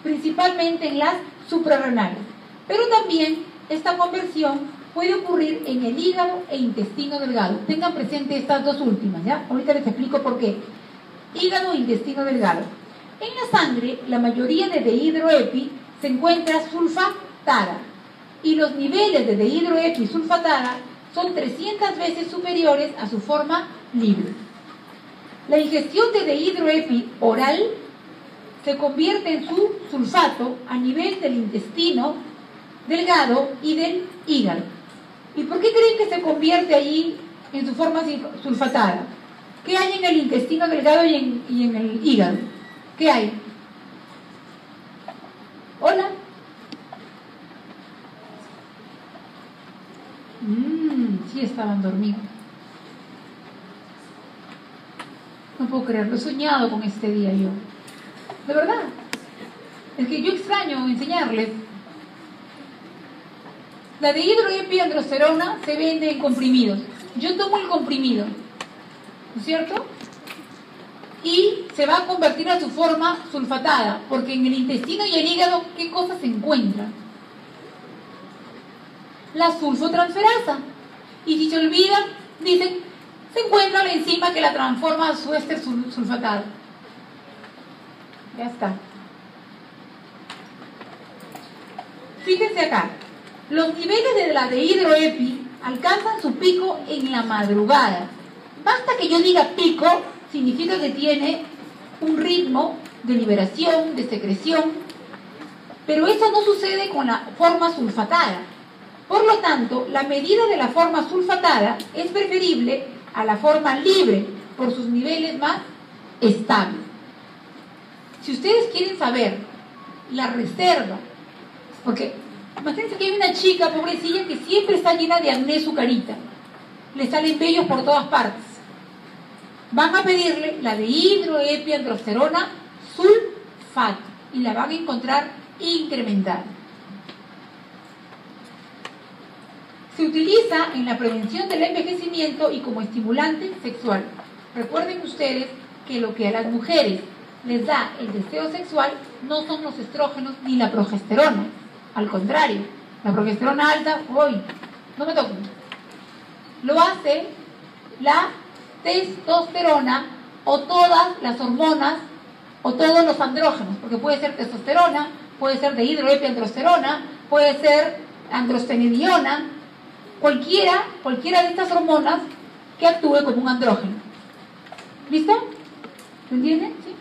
principalmente en las suprarrenales. Pero también esta conversión puede ocurrir en el hígado e intestino delgado. Tengan presente estas dos últimas, ¿ya? Ahorita les explico por qué. Hígado e intestino delgado. En la sangre, la mayoría de dihidroepi se encuentra sulfatada y los niveles de dihidroepi sulfatada son 300 veces superiores a su forma libre. La ingestión de dihidroepi oral se convierte en su sulfato a nivel del intestino delgado y del hígado. ¿Y por qué creen que se convierte allí en su forma sulfatada? ¿Qué hay en el intestino delgado y en el hígado? ¿Qué hay? ¿Hola? Sí estaban dormidos. No puedo creerlo, he soñado con este día yo. De verdad. Es que yo extraño enseñarles. La dehidroepiandrosterona se vende en comprimidos. Yo tomo el comprimido, ¿no es cierto? Y se va a convertir a su forma sulfatada, porque en el intestino y el hígado, ¿qué cosas se encuentran? La sulfotransferasa. Y si se olvidan, dicen, se encuentra la enzima que la transforma a su éster sulfatado. Ya está. Fíjense acá, los niveles de la dehidroepi alcanzan su pico en la madrugada. Basta que yo diga pico, significa que tiene un ritmo de liberación, de secreción, pero eso no sucede con la forma sulfatada. Por lo tanto, la medida de la forma sulfatada es preferible a la forma libre por sus niveles más estables. Si ustedes quieren saber la reserva, porque imagínense que hay una chica pobrecilla que siempre está llena de acné su carita, le salen vellos por todas partes. Van a pedirle la dehidroepiandrosterona sulfato y la van a encontrar incrementada. Se utiliza en la prevención del envejecimiento y como estimulante sexual. Recuerden ustedes que lo que a las mujeres les da el deseo sexual no son los estrógenos ni la progesterona. Al contrario, la progesterona alta, hoy no me toquen. Lo hace la testosterona o todas las hormonas o todos los andrógenos, porque puede ser testosterona, puede ser dehidroepiandrosterona, puede ser androstenediona, cualquiera de estas hormonas que actúe como un andrógeno. ¿Listo? ¿Se entiende? ¿Sí?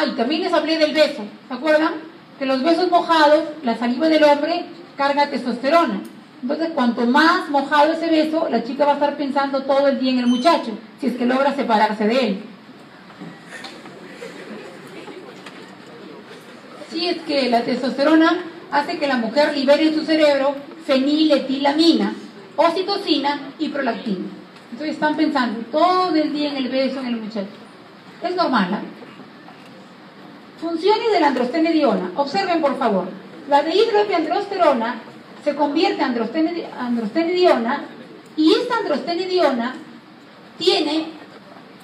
Y también les hablé del beso, ¿se acuerdan? Que los besos mojados, la saliva del hombre carga testosterona. Entonces, cuanto más mojado ese beso, la chica va a estar pensando todo el día en el muchacho, si es que logra separarse de él. Si es que la testosterona hace que la mujer libere en su cerebro feniletilamina, oxitocina y prolactina. Entonces están pensando todo el día en el beso, en el muchacho. Es normal, ¿eh? Funciones de la androstenediona. Observen, por favor. La dehidroepiandrosterona se convierte en androstenediona y esta androstenediona tiene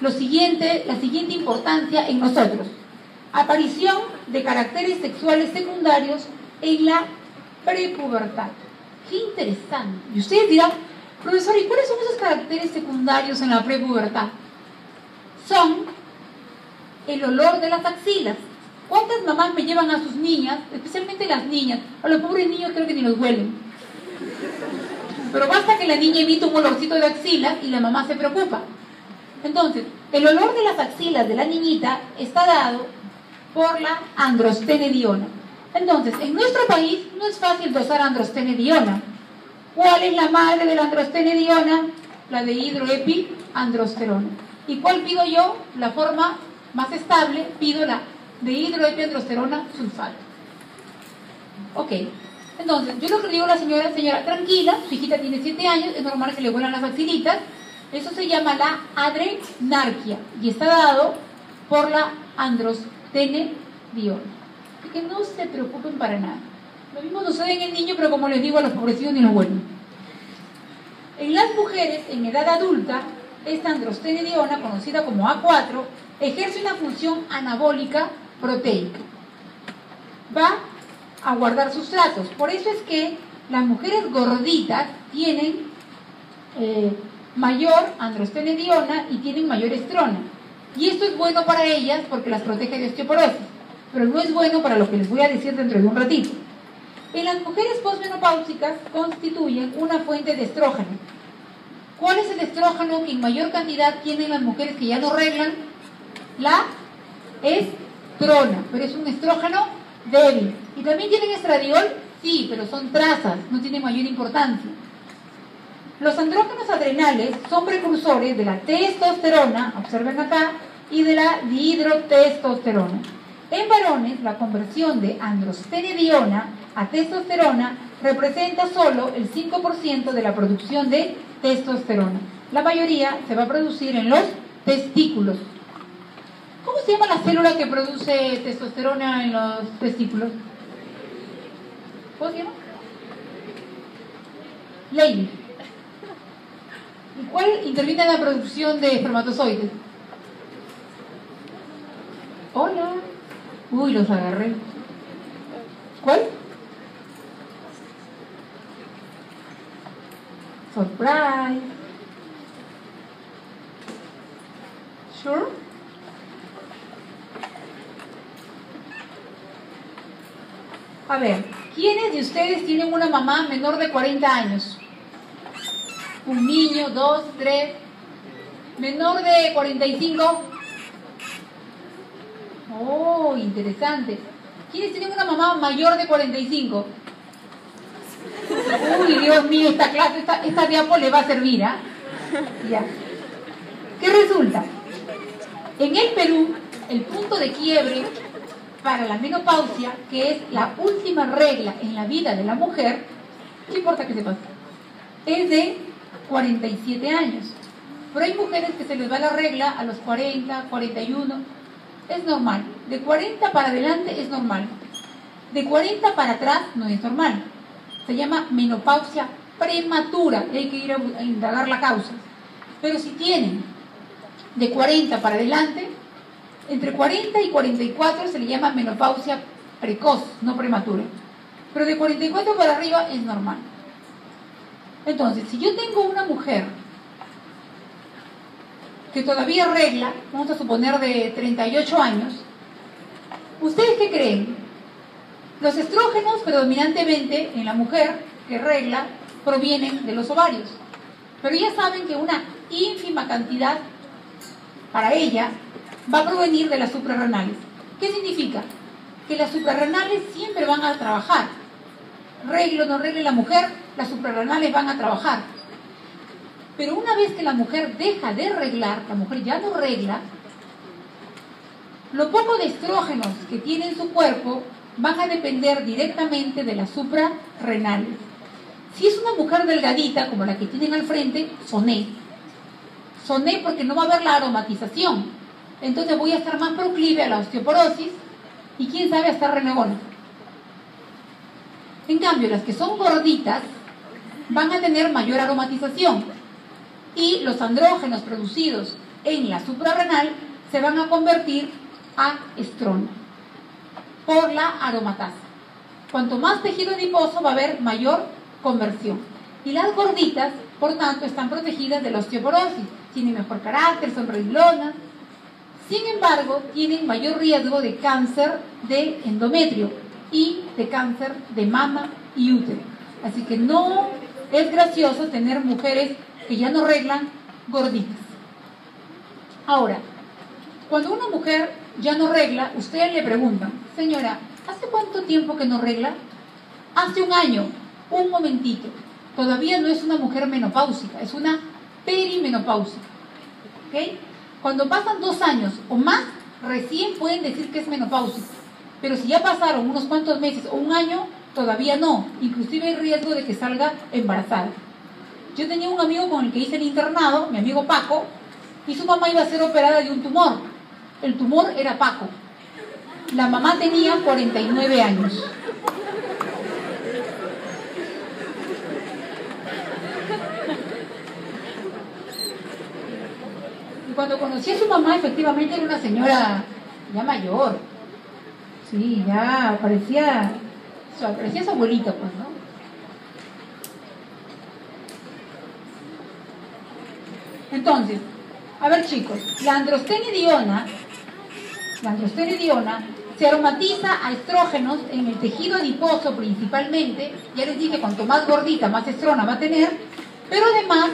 la siguiente importancia en nosotros. Aparición de caracteres sexuales secundarios en la prepubertad. ¡Qué interesante! Y ustedes dirán, profesor, ¿y cuáles son esos caracteres secundarios en la prepubertad? Son el olor de las axilas. ¿Cuántas mamás me llevan a sus niñas, especialmente las niñas? A los pobres niños creo que ni los huelen. Pero basta que la niña emita un olorcito de axilas y la mamá se preocupa. Entonces, el olor de las axilas de la niñita está dado por la androstenediona. Entonces, en nuestro país no es fácil dosar androstenediona. ¿Cuál es la madre de la androstenediona? La dehidroepiandrosterona. ¿Y cuál pido yo? La forma más estable, pido la dehidroepiandrosterona sulfato. Ok, entonces yo lo que digo a la señora, tranquila, su hijita tiene 7 años, es normal que le huelan las axilitas. Eso se llama la adrenarquia y está dado por la androstenediona. Así que no se preocupen para nada. Lo mismo sucede en el niño, pero como les digo, a los pobrecitos ni los huelen. En las mujeres en edad adulta, esta androstenediona, conocida como A4, ejerce una función anabólica proteica. Va a guardar sustratos. Por eso es que las mujeres gorditas tienen mayor androstenediona y tienen mayor estrona. Y esto es bueno para ellas porque las protege de osteoporosis, pero no es bueno para lo que les voy a decir dentro de un ratito. En las mujeres posmenopáusicas constituyen una fuente de estrógeno. ¿Cuál es el estrógeno que en mayor cantidad tienen las mujeres que ya no reglan? La estrona, pero es un estrógeno débil. ¿Y también tienen estradiol? Sí, pero son trazas, no tienen mayor importancia. Los andrógenos adrenales son precursores de la testosterona, observen acá, y de la dihidrotestosterona. En varones, la conversión de androstenediona a testosterona representa solo el 5% de la producción de testosterona. La mayoría se va a producir en los testículos. ¿Cómo se llama la célula que produce testosterona en los testículos? ¿Cómo se llama? Leili. ¿Y cuál interviene en la producción de espermatozoides? Hola. Uy, los agarré. ¿Cuál? Surprise. Sure. A ver, ¿quiénes de ustedes tienen una mamá menor de 40 años? Un niño, dos, tres. Menor de 45. Oh, interesante. ¿Quiénes tienen una mamá mayor de 45? Uy, Dios mío, esta clase, esta diapo le va a servir, ¿ah? Ya. ¿Qué resulta? En el Perú, el punto de quiebre para la menopausia, que es la última regla en la vida de la mujer, ¿qué importa que se pase? Es de 47 años. Pero hay mujeres que se les va la regla a los 40, 41. Es normal. De 40 para adelante es normal. De 40 para atrás no es normal. Se llama menopausia prematura. Y hay que ir a indagar la causa. Pero si tienen de 40 para adelante, entre 40 y 44 se le llama menopausia precoz, no prematura. Pero de 44 para arriba es normal. Entonces, si yo tengo una mujer que todavía regla, vamos a suponer de 38 años, ¿ustedes qué creen? Los estrógenos predominantemente en la mujer que regla provienen de los ovarios. Pero ya saben que una ínfima cantidad para ella va a provenir de las suprarrenales. ¿Qué significa? Que las suprarrenales siempre van a trabajar. Regle o no regle la mujer, las suprarrenales van a trabajar. Pero una vez que la mujer deja de reglar, la mujer ya no regla, lo poco de estrógenos que tiene en su cuerpo van a depender directamente de las suprarrenales. Si es una mujer delgadita, como la que tienen al frente, soné. Soné porque no va a haber la aromatización. Entonces voy a estar más proclive a la osteoporosis y quién sabe a estar renegona. En cambio, las que son gorditas van a tener mayor aromatización y los andrógenos producidos en la suprarrenal se van a convertir a estrona por la aromatasa. Cuanto más tejido adiposo va a haber mayor conversión. Y las gorditas, por tanto, están protegidas de la osteoporosis. Tienen mejor carácter, son reglonas. Sin embargo, tienen mayor riesgo de cáncer de endometrio y de cáncer de mama y útero. Así que no es gracioso tener mujeres que ya no reglan gorditas. Ahora, cuando una mujer ya no regla, ustedes le preguntan, señora, ¿hace cuánto tiempo que no regla? Hace un año, un momentito. Todavía no es una mujer menopáusica, es una perimenopáusica. ¿Ok? Cuando pasan 2 años o más, recién pueden decir que es menopáusica. Pero si ya pasaron unos cuantos meses o un año, todavía no. Inclusive hay riesgo de que salga embarazada. Yo tenía un amigo con el que hice el internado, mi amigo Paco, y su mamá iba a ser operada de un tumor. El tumor era Paco. La mamá tenía 49 años. Y cuando conocí a su mamá, efectivamente era una señora ya mayor. Sí, ya parecía su abuelita, pues, ¿no? Entonces, a ver chicos, la androstenediona se aromatiza a estrógenos en el tejido adiposo principalmente. Ya les dije, cuanto más gordita, más estrona va a tener, pero además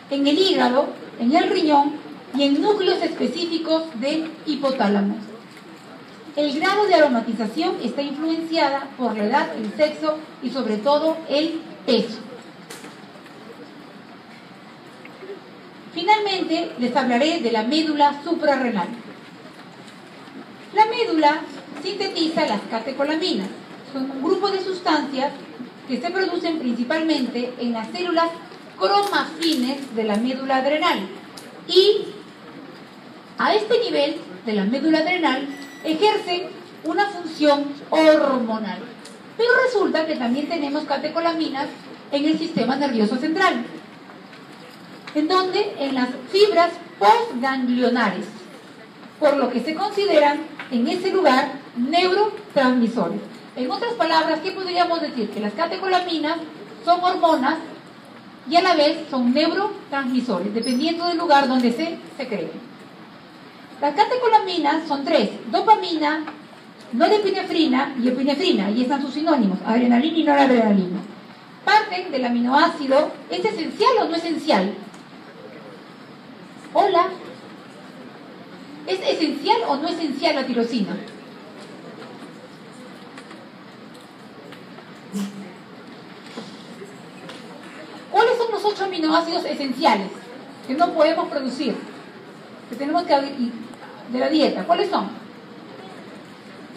en el hígado, en el riñón y en núcleos específicos del hipotálamo. El grado de aromatización está influenciada por la edad, el sexo y sobre todo el peso. Finalmente, les hablaré de la médula suprarrenal. La médula sintetiza las catecolaminas. Son un grupo de sustancias que se producen principalmente en las células cromafines de la médula adrenal. Y a este nivel de la médula adrenal ejerce una función hormonal. Pero resulta que también tenemos catecolaminas en el sistema nervioso central, en donde en las fibras postganglionares, por lo que se consideran en ese lugar neurotransmisores. En otras palabras, ¿qué podríamos decir? Que las catecolaminas son hormonas y a la vez son neurotransmisores, dependiendo del lugar donde se creen. Las catecolaminas son tres: dopamina, norepinefrina y epinefrina, y están sus sinónimos, adrenalina y noradrenalina. Parten del aminoácido. ¿Es esencial o no esencial? Hola. ¿Es esencial o no esencial la tirosina? ¿Cuáles son los 8 aminoácidos esenciales que no podemos producir, que tenemos que de la dieta? ¿Cuáles son?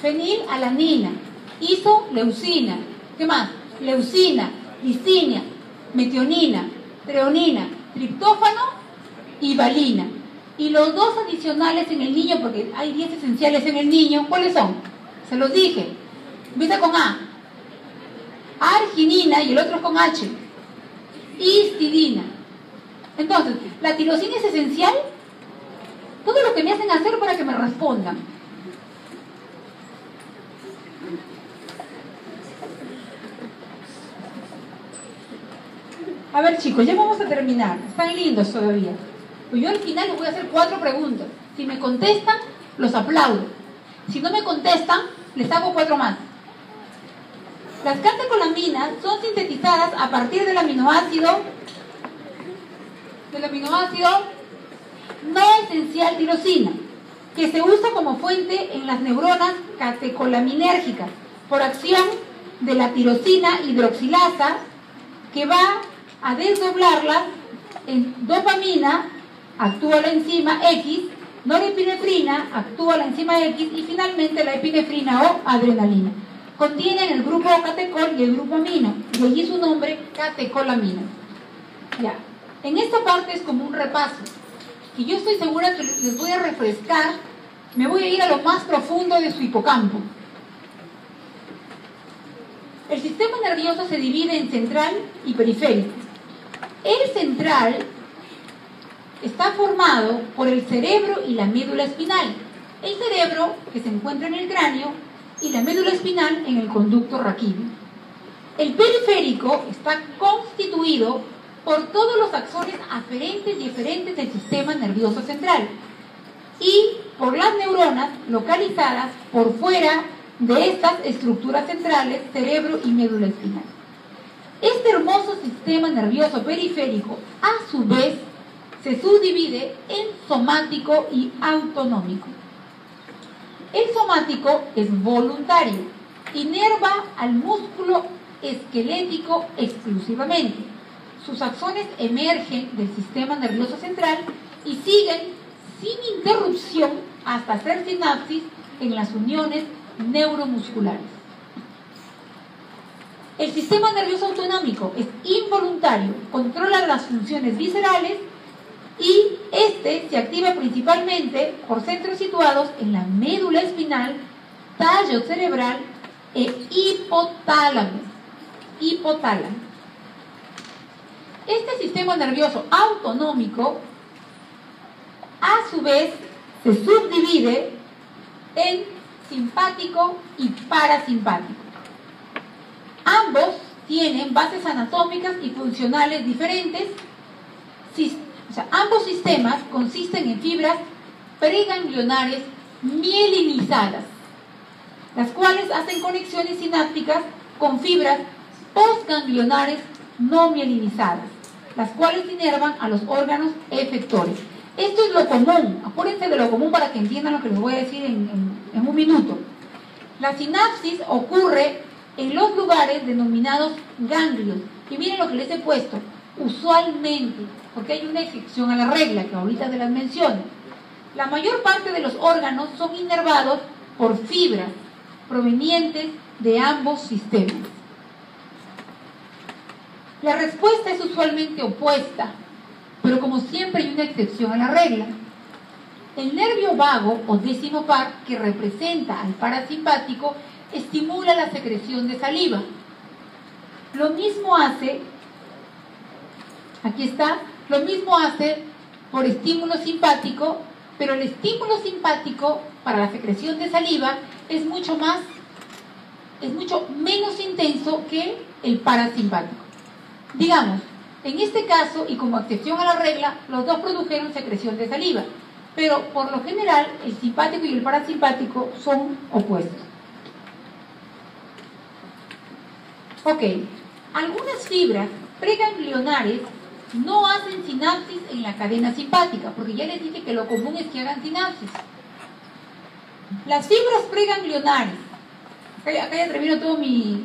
Fenilalanina, isoleucina, ¿qué más? Leucina, lisina, metionina, treonina, triptófano y valina. Y los 2 adicionales en el niño, porque hay 10 esenciales en el niño, ¿cuáles son? Se los dije. Empieza con A. Arginina y el otro es con H. Histidina. Entonces, ¿la tirosina es esencial? Todo lo que me hacen hacer para que me respondan. A ver, chicos, ya vamos a terminar. Están lindos todavía. Pues yo al final les voy a hacer 4 preguntas. Si me contestan, los aplaudo. Si no me contestan, les hago 4 más. Las catecolaminas son sintetizadas a partir del aminoácido no esencial tirosina, que se usa como fuente en las neuronas catecolaminérgicas por acción de la tirosina hidroxilasa, que va a desdoblarlas en dopamina, actúa la enzima X, norepinefrina, actúa la enzima X, y finalmente la epinefrina o adrenalina. Contienen el grupo catecol y el grupo amino, y allí su nombre, catecolamina. Ya. En esta parte es como un repaso, y yo estoy segura que les voy a refrescar, me voy a ir a lo más profundo de su hipocampo. El sistema nervioso se divide en central y periférico. El central está formado por el cerebro y la médula espinal. El cerebro, que se encuentra en el cráneo, y la médula espinal en el conducto raquídeo. El periférico está constituido por todos los axones aferentes y eferentes del sistema nervioso central y por las neuronas localizadas por fuera de estas estructuras centrales, cerebro y médula espinal. Este hermoso sistema nervioso periférico, a su vez, se subdivide en somático y autonómico. El somático es voluntario, inerva al músculo esquelético exclusivamente. Sus axones emergen del sistema nervioso central y siguen sin interrupción hasta hacer sinapsis en las uniones neuromusculares. El sistema nervioso autonómico es involuntario, controla las funciones viscerales y este se activa principalmente por centros situados en la médula espinal, tallo cerebral e hipotálamo. Este sistema nervioso autonómico, a su vez, se subdivide en simpático y parasimpático. Ambos tienen bases anatómicas y funcionales diferentes. Ambos sistemas consisten en fibras preganglionares mielinizadas, las cuales hacen conexiones sinápticas con fibras postganglionares no mielinizadas, las cuales inervan a los órganos efectores. Esto es lo común, acuérdense de lo común para que entiendan lo que les voy a decir en un minuto. La sinapsis ocurre en los lugares denominados ganglios, y miren lo que les he puesto, usualmente, porque hay una excepción a la regla que ahorita se las menciono. La mayor parte de los órganos son inervados por fibras provenientes de ambos sistemas. La respuesta es usualmente opuesta, pero como siempre hay una excepción a la regla. El nervio vago o décimo par, que representa al parasimpático, estimula la secreción de saliva. Lo mismo hace Aquí está. Lo mismo hace por estímulo simpático, pero el estímulo simpático para la secreción de saliva es mucho menos intenso que el parasimpático. Digamos, en este caso, y como excepción a la regla, los dos produjeron secreción de saliva, pero por lo general el simpático y el parasimpático son opuestos. Ok, algunas fibras preganglionares no hacen sinapsis en la cadena simpática, porque ya les dije que lo común es que hagan sinapsis. Las fibras preganglionares, acá ya termino todo mi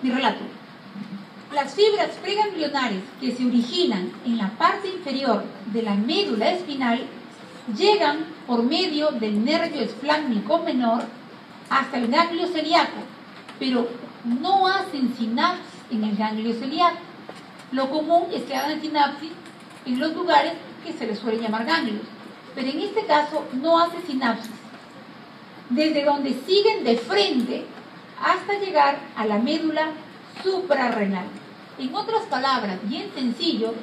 relato. Las fibras preganglionares que se originan en la parte inferior de la médula espinal llegan por medio del nervio esflánmico menor hasta el ganglio celíaco, pero no hacen sinapsis en el ganglio celíaco. Lo común es que hagan sinapsis en los lugares que se les suele llamar ganglios, pero en este caso no hace sinapsis, desde donde siguen de frente hasta llegar a la médula suprarrenal. En otras palabras, bien sencillo,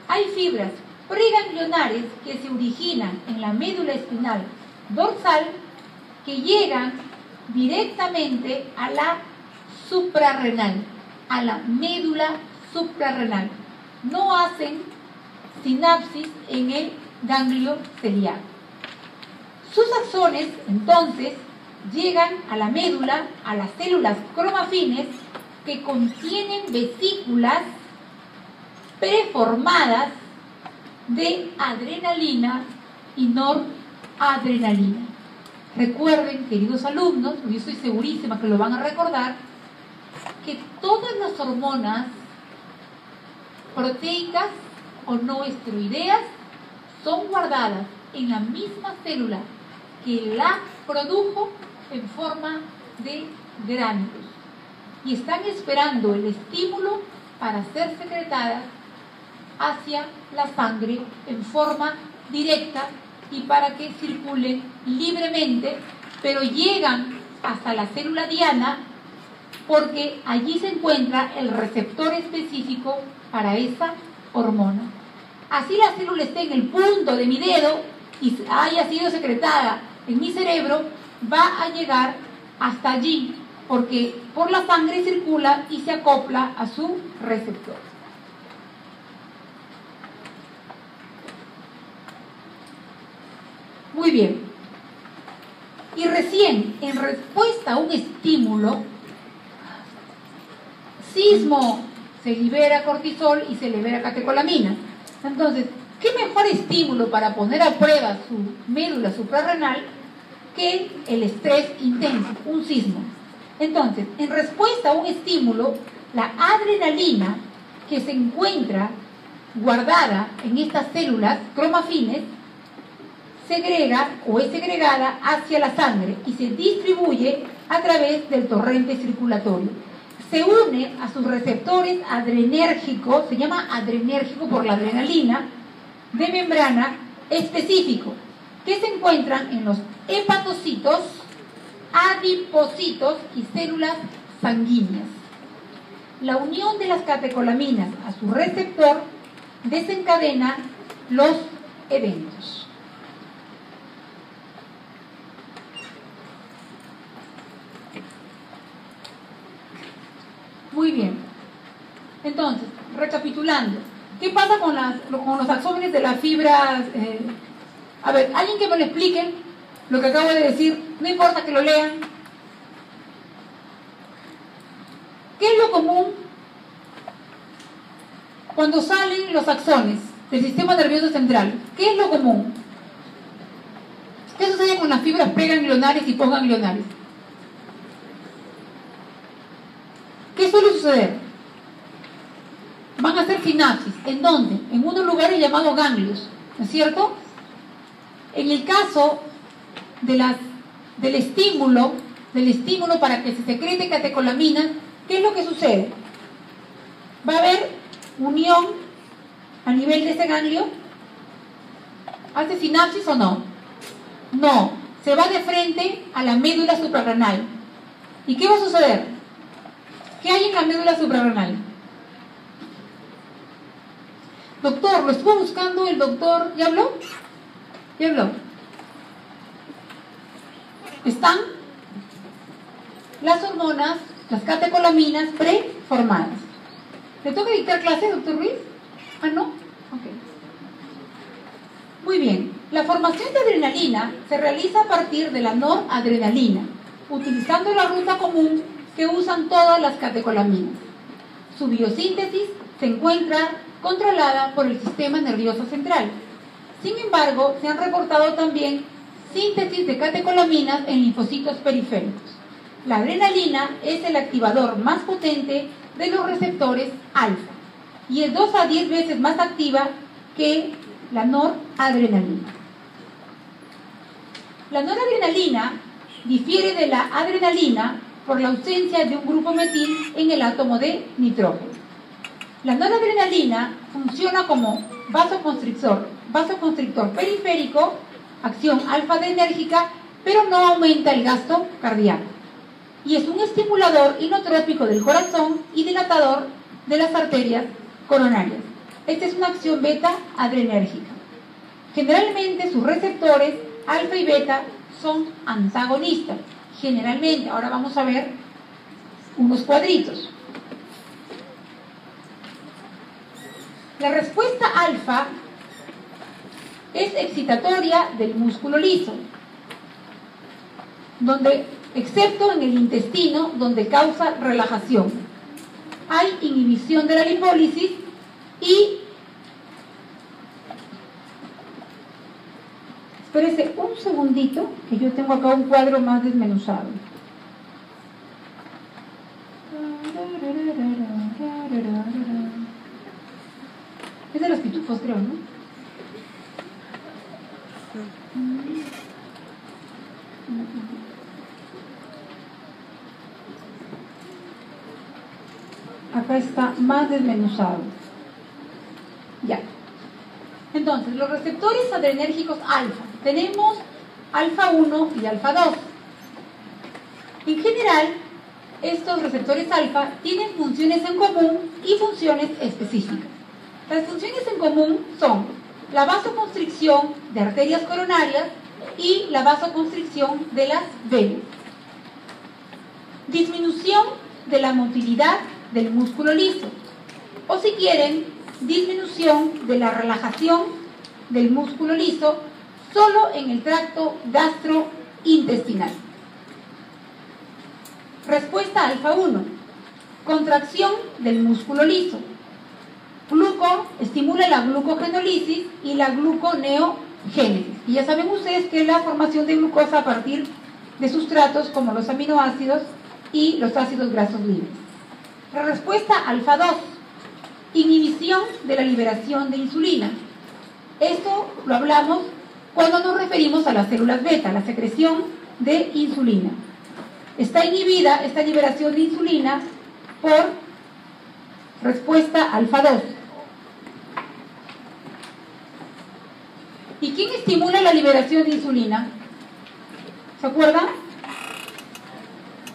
hay fibras preganglionares que se originan en la médula espinal dorsal que llegan directamente a la suprarrenal, a la médula suprarrenal. No hacen sinapsis en el ganglio celíaco. Sus axones, entonces, llegan a la médula, a las células cromafines que contienen vesículas preformadas de adrenalina y noradrenalina. Recuerden, queridos alumnos, yo estoy segurísima que lo van a recordar, que todas las hormonas proteicas o no esteroideas son guardadas en la misma célula que la produjo en forma de gránulos y están esperando el estímulo para ser secretadas hacia la sangre en forma directa y para que circulen libremente, pero llegan hasta la célula diana porque allí se encuentra el receptor específico para esa hormona. Así la célula esté en el punto de mi dedo y haya sido secretada en mi cerebro, va a llegar hasta allí, porque por la sangre circula y se acopla a su receptor. Muy bien. Y recién, en respuesta a un estímulo, sismo, se libera cortisol y se libera catecolamina. Entonces, ¿qué mejor estímulo para poner a prueba su médula suprarrenal que el estrés intenso, un sismo? Entonces, en respuesta a un estímulo, la adrenalina que se encuentra guardada en estas células cromafines segrega o es segregada hacia la sangre y se distribuye a través del torrente circulatorio. Se une a sus receptores adrenérgicos, se llama adrenérgico por la adrenalina, de membrana específico, que se encuentran en los hepatocitos, adipocitos y células sanguíneas. La unión de las catecolaminas a su receptor desencadena los eventos. Muy bien. Entonces, recapitulando, ¿qué pasa con los axómenes de las fibras? A ver, alguien que me lo explique lo que acabo de decir, no importa que lo lean. ¿Qué es lo común cuando salen los axones del sistema nervioso central? ¿Qué es lo común? ¿Qué sucede con las fibras preganglionares y posganglionares? ¿Qué suele suceder? Van a hacer sinapsis. ¿En dónde? En unos lugares llamados ganglios, ¿no es cierto? En el caso del estímulo para que se secrete catecolamina, ¿qué es lo que sucede? ¿Va a haber unión a nivel de ese ganglio? ¿Hace sinapsis o no? No, se va de frente a la médula suprarrenal. ¿Y qué va a suceder? ¿Qué hay en la médula suprarrenal? Doctor, lo estuvo buscando el doctor. ¿Ya habló? ¿Ya habló? Están las hormonas, las catecolaminas preformadas. ¿Le toca dictar clase, doctor Ruiz? Ah, ¿no? Ok. Muy bien. La formación de adrenalina se realiza a partir de la noradrenalina, utilizando la ruta común que usan todas las catecolaminas. Su biosíntesis se encuentra controlada por el sistema nervioso central. Sin embargo, se han reportado también síntesis de catecolaminas en linfocitos periféricos. La adrenalina es el activador más potente de los receptores alfa y es 2 a 10 veces más activa que la noradrenalina. La noradrenalina difiere de la adrenalina por la ausencia de un grupo metil en el átomo de nitrógeno. La noradrenalina funciona como vasoconstrictor periférico, acción alfa-adrenérgica, pero no aumenta el gasto cardíaco. Y es un estimulador inotrópico del corazón y dilatador de las arterias coronarias. Esta es una acción beta-adrenérgica. Generalmente sus receptores alfa y beta son antagonistas. Generalmente, ahora vamos a ver unos cuadritos. La respuesta alfa es excitatoria del músculo liso, excepto en el intestino, donde causa relajación. Hay inhibición de la lipólisis y... Espérese un segundito, que yo tengo acá un cuadro más desmenuzado. Es de los pitufos, creo, ¿no? Acá está más desmenuzado. Ya. Entonces, los receptores adrenérgicos alfa. Tenemos alfa 1 y alfa 2. En general, estos receptores alfa tienen funciones en común y funciones específicas. Las funciones en común son la vasoconstricción de arterias coronarias y la vasoconstricción de las venas. Disminución de la motilidad del músculo liso. O si quieren, disminución de la relajación del músculo liso solo en el tracto gastrointestinal. Respuesta alfa 1. Contracción del músculo liso. Gluco estimula la glucogenólisis y la gluconeogénesis. Y ya saben ustedes que es la formación de glucosa a partir de sustratos como los aminoácidos y los ácidos grasos libres. La respuesta alfa 2. Inhibición de la liberación de insulina. Esto lo hablamos cuando nos referimos a las células beta, la secreción de insulina. Está inhibida esta liberación de insulina por respuesta alfa 2. ¿Y quién estimula la liberación de insulina? ¿Se acuerdan?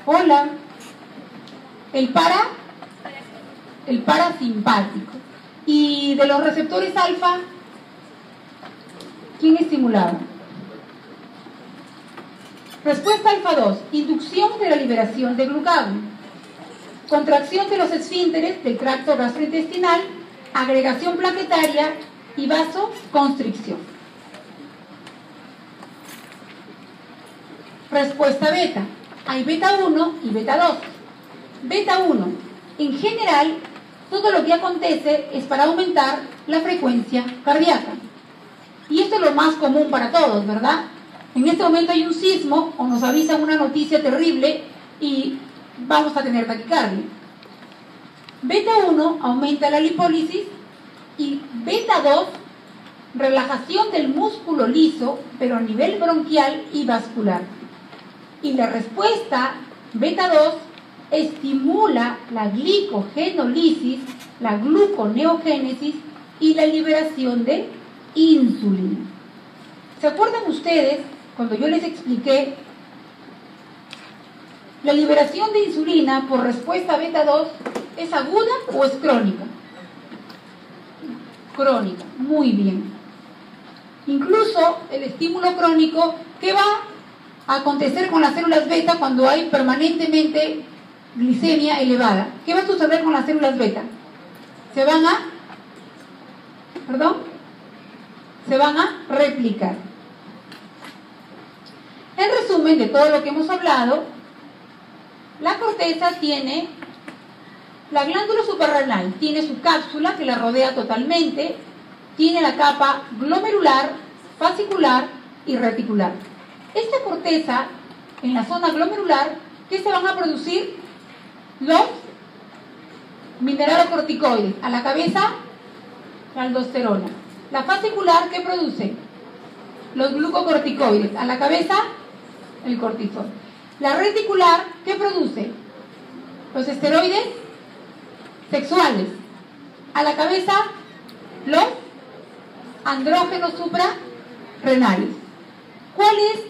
Hola. El parasimpático. Y de los receptores alfa, ¿quién estimulaba? Respuesta alfa 2. Inducción de la liberación de glucagón. Contracción de los esfínteres del tracto gastrointestinal, agregación plaquetaria y vasoconstricción. Respuesta beta. Hay beta 1 y beta 2. Beta 1. En general, todo lo que acontece es para aumentar la frecuencia cardíaca. Y esto es lo más común para todos, ¿verdad? En este momento hay un sismo o nos avisan una noticia terrible y vamos a tener taquicardia. Beta 1 aumenta la lipólisis y beta 2, relajación del músculo liso, pero a nivel bronquial y vascular. Y la respuesta beta 2 estimula la glicogenólisis, la gluconeogénesis y la liberación de insulina. ¿Se acuerdan ustedes cuando yo les expliqué la liberación de insulina por respuesta beta 2 es aguda o es crónica? crónica. Muy bien. Incluso el estímulo crónico, ¿qué va a acontecer con las células beta cuando hay permanentemente glicemia elevada? ¿Qué va a suceder con las células beta? Se van a replicar. En resumen de todo lo que hemos hablado, la corteza tiene, la glándula suprarrenal tiene su cápsula que la rodea totalmente, tiene la capa glomerular, fascicular y reticular. Esta corteza, en la zona glomerular, ¿qué se van a producir? Los mineralocorticoides. A la cabeza, la aldosterona. La fascicular, ¿qué produce? Los glucocorticoides. A la cabeza, el cortisol. La reticular, ¿qué produce? Los esteroides sexuales. A la cabeza, los andrógenos suprarrenales. ¿Cuál es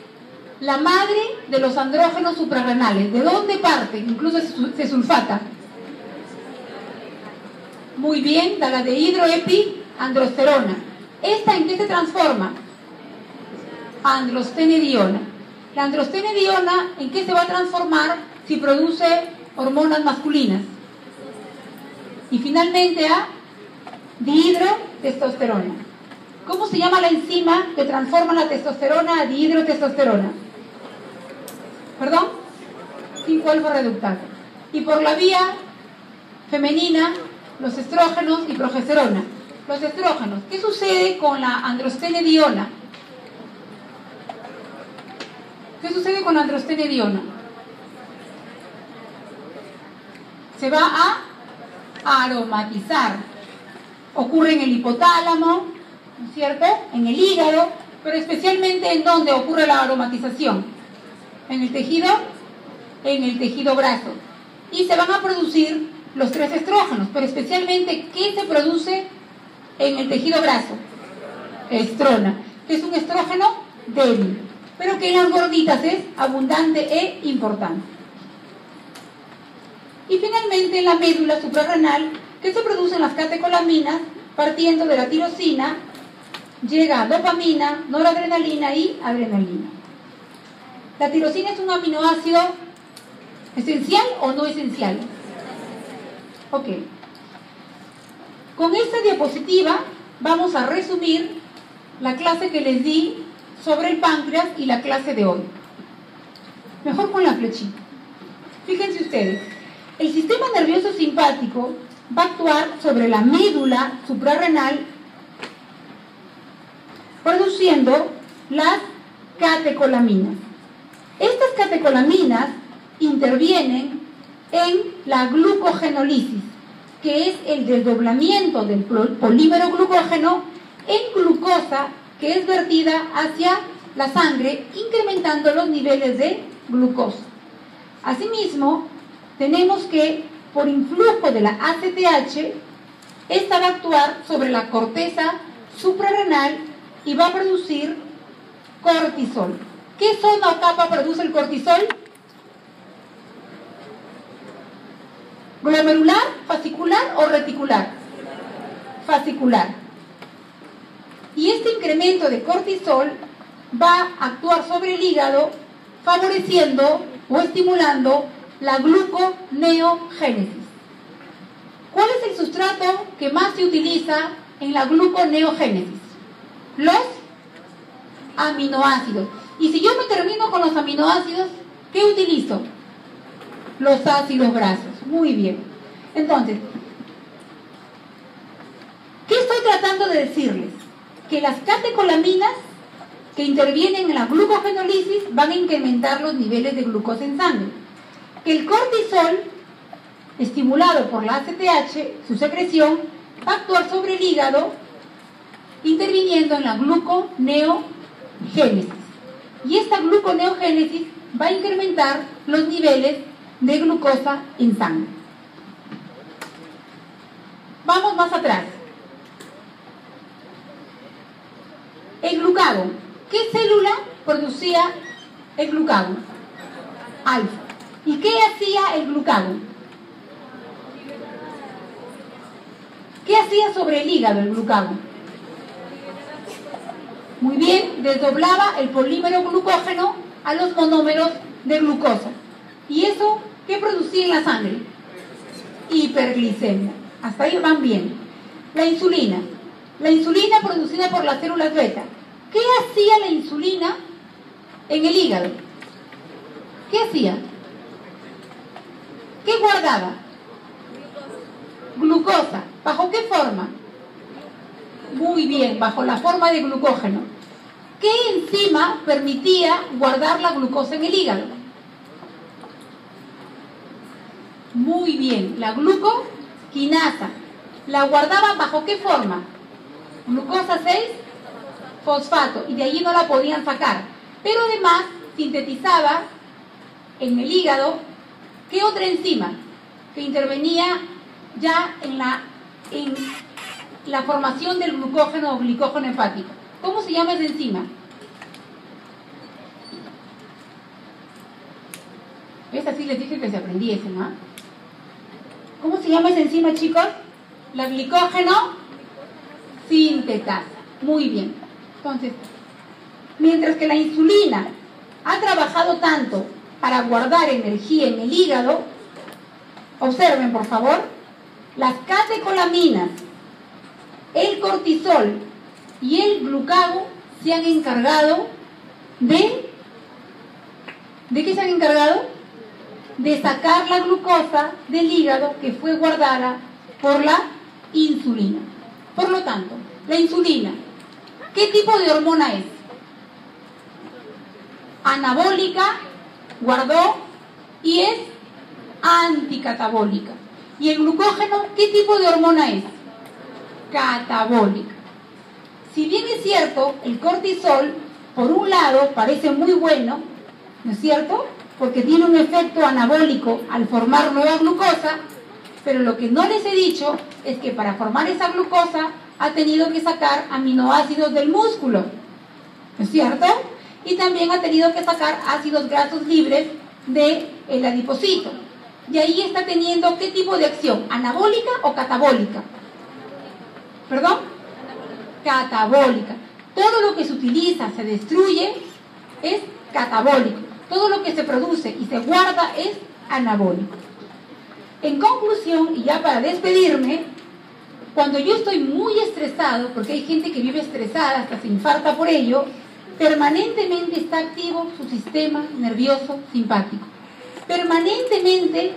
la madre de los andrógenos suprarrenales? ¿De dónde parte? Incluso se sulfata. Muy bien, de la dehidroepiandrosterona. ¿Esta en qué se transforma? Androstenediona. La androstenediona, ¿en qué se va a transformar si produce hormonas masculinas? Y finalmente a dihidrotestosterona. ¿Cómo se llama la enzima que transforma la testosterona a dihidrotestosterona? ¿Perdón? 5-alfa reductasa. Y por la vía femenina, los estrógenos y progesterona. Los estrógenos, ¿qué sucede con la androstenediona? ¿Qué sucede con la androstenediona? Se va a aromatizar. Ocurre en el hipotálamo, ¿no es cierto? En el hígado, pero especialmente ¿en dónde ocurre la aromatización? En el tejido graso. Y se van a producir los 3 estrógenos, pero especialmente ¿qué se produce en el tejido graso? Estrona, que es un estrógeno débil, pero que en las gorditas es abundante e importante. Y finalmente en la médula suprarrenal, ¿qué se producen las catecolaminas? Partiendo de la tirosina, llega dopamina, noradrenalina y adrenalina. ¿La tirosina es un aminoácido esencial o no esencial? Ok. Con esta diapositiva vamos a resumir la clase que les di sobre el páncreas y la clase de hoy. Mejor con la flechita. Fíjense ustedes, el sistema nervioso simpático va a actuar sobre la médula suprarrenal produciendo las catecolaminas. Estas catecolaminas intervienen en la glucogenólisis, que es el desdoblamiento del polímero glucógeno en glucosa que es vertida hacia la sangre, incrementando los niveles de glucosa. Asimismo, tenemos que, por influjo de la ACTH, esta va a actuar sobre la corteza suprarrenal y va a producir cortisol. ¿Qué zona o capa produce el cortisol? ¿Glomerular, fascicular o reticular? Fascicular. Y este incremento de cortisol va a actuar sobre el hígado, favoreciendo o estimulando la gluconeogénesis. ¿Cuál es el sustrato que más se utiliza en la gluconeogénesis? Los aminoácidos. Y si yo me termino con los aminoácidos, ¿qué utilizo? Los ácidos grasos. Muy bien. Entonces, ¿qué estoy tratando de decirles? Que las catecolaminas que intervienen en la glucogenólisis van a incrementar los niveles de glucosa en sangre. Que el cortisol, estimulado por la ACTH, su secreción, va a actuar sobre el hígado, interviniendo en la gluconeogénesis. Y esta gluconeogénesis va a incrementar los niveles de glucosa en sangre. Vamos más atrás. El glucagón. ¿Qué célula producía el glucagón? Alfa. ¿Y qué hacía el glucagón? ¿Qué hacía sobre el hígado el glucagón? Muy bien, desdoblaba el polímero glucógeno a los monómeros de glucosa. ¿Y eso qué producía en la sangre? Hiperglicemia. Hasta ahí van bien. La insulina. La insulina producida por las células beta. ¿Qué hacía la insulina en el hígado? ¿Qué hacía? ¿Qué guardaba? Glucosa. ¿Bajo qué forma? Muy bien, bajo la forma de glucógeno. ¿Qué enzima permitía guardar la glucosa en el hígado? Muy bien, la glucoquinasa. ¿La guardaba bajo qué forma? Glucosa 6, fosfato, y de allí no la podían sacar. Pero además sintetizaba en el hígado, ¿qué otra enzima? Que intervenía ya en la formación del glucógeno o glicógeno hepático. ¿Cómo se llama esa enzima? ¿Ves? Así les dije que se aprendiesen, ¿no? ¿Cómo se llama esa enzima, chicos? La glicógeno sintetasa. Muy bien. Entonces, mientras que la insulina ha trabajado tanto para guardar energía en el hígado, observen, por favor, las catecolaminas, el cortisol y el glucagón se han encargado ¿de qué se han encargado? De sacar la glucosa del hígado que fue guardada por la insulina. Por lo tanto, la insulina, ¿qué tipo de hormona es? Anabólica, guardó, y es anticatabólica. ¿Y el glucógeno, qué tipo de hormona es? Catabólica. Si bien es cierto, el cortisol, por un lado, parece muy bueno, ¿no es cierto? Porque tiene un efecto anabólico al formar nueva glucosa, pero lo que no les he dicho es que para formar esa glucosa ha tenido que sacar aminoácidos del músculo, ¿no es cierto? Y también ha tenido que sacar ácidos grasos libres del adipocito. Y ahí está teniendo ¿qué tipo de acción? ¿Anabólica o catabólica? ¿Perdón? Catabólica. Todo lo que se utiliza, se destruye, es catabólico. Todo lo que se produce y se guarda es anabólico. En conclusión, y ya para despedirme, cuando yo estoy muy estresado, porque hay gente que vive estresada, hasta se infarta por ello, permanentemente está activo su sistema nervioso simpático. Permanentemente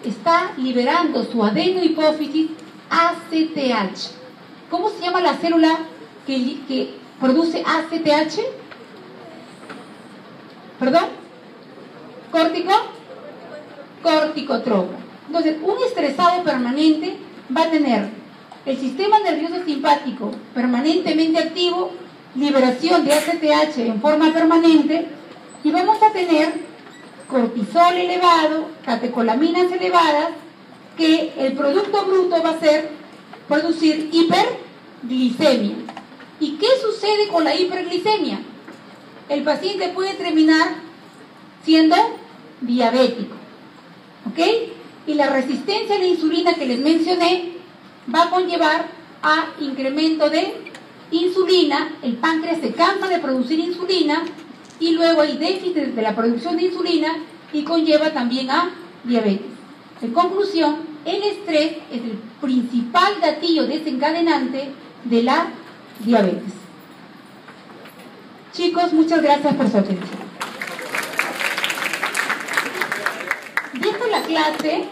está liberando su adenohipófisis ACTH. ¿Cómo se llama la célula que produce ACTH? ¿Perdón? Corticotropa. Entonces, un estresado permanente va a tener el sistema nervioso simpático permanentemente activo, liberación de ACTH en forma permanente, y vamos a tener cortisol elevado, catecolaminas elevadas, que el producto bruto va a ser producir hiperglicemia. ¿Y qué sucede con la hiperglicemia? El paciente puede terminar siendo diabético, ¿ok? Y la resistencia a la insulina que les mencioné va a conllevar a incremento de insulina. El páncreas se cansa de producir insulina y luego hay déficit de la producción de insulina y conlleva también a diabetes. En conclusión, el estrés es el principal gatillo desencadenante de la diabetes. Chicos, muchas gracias por su atención. Dejo la clase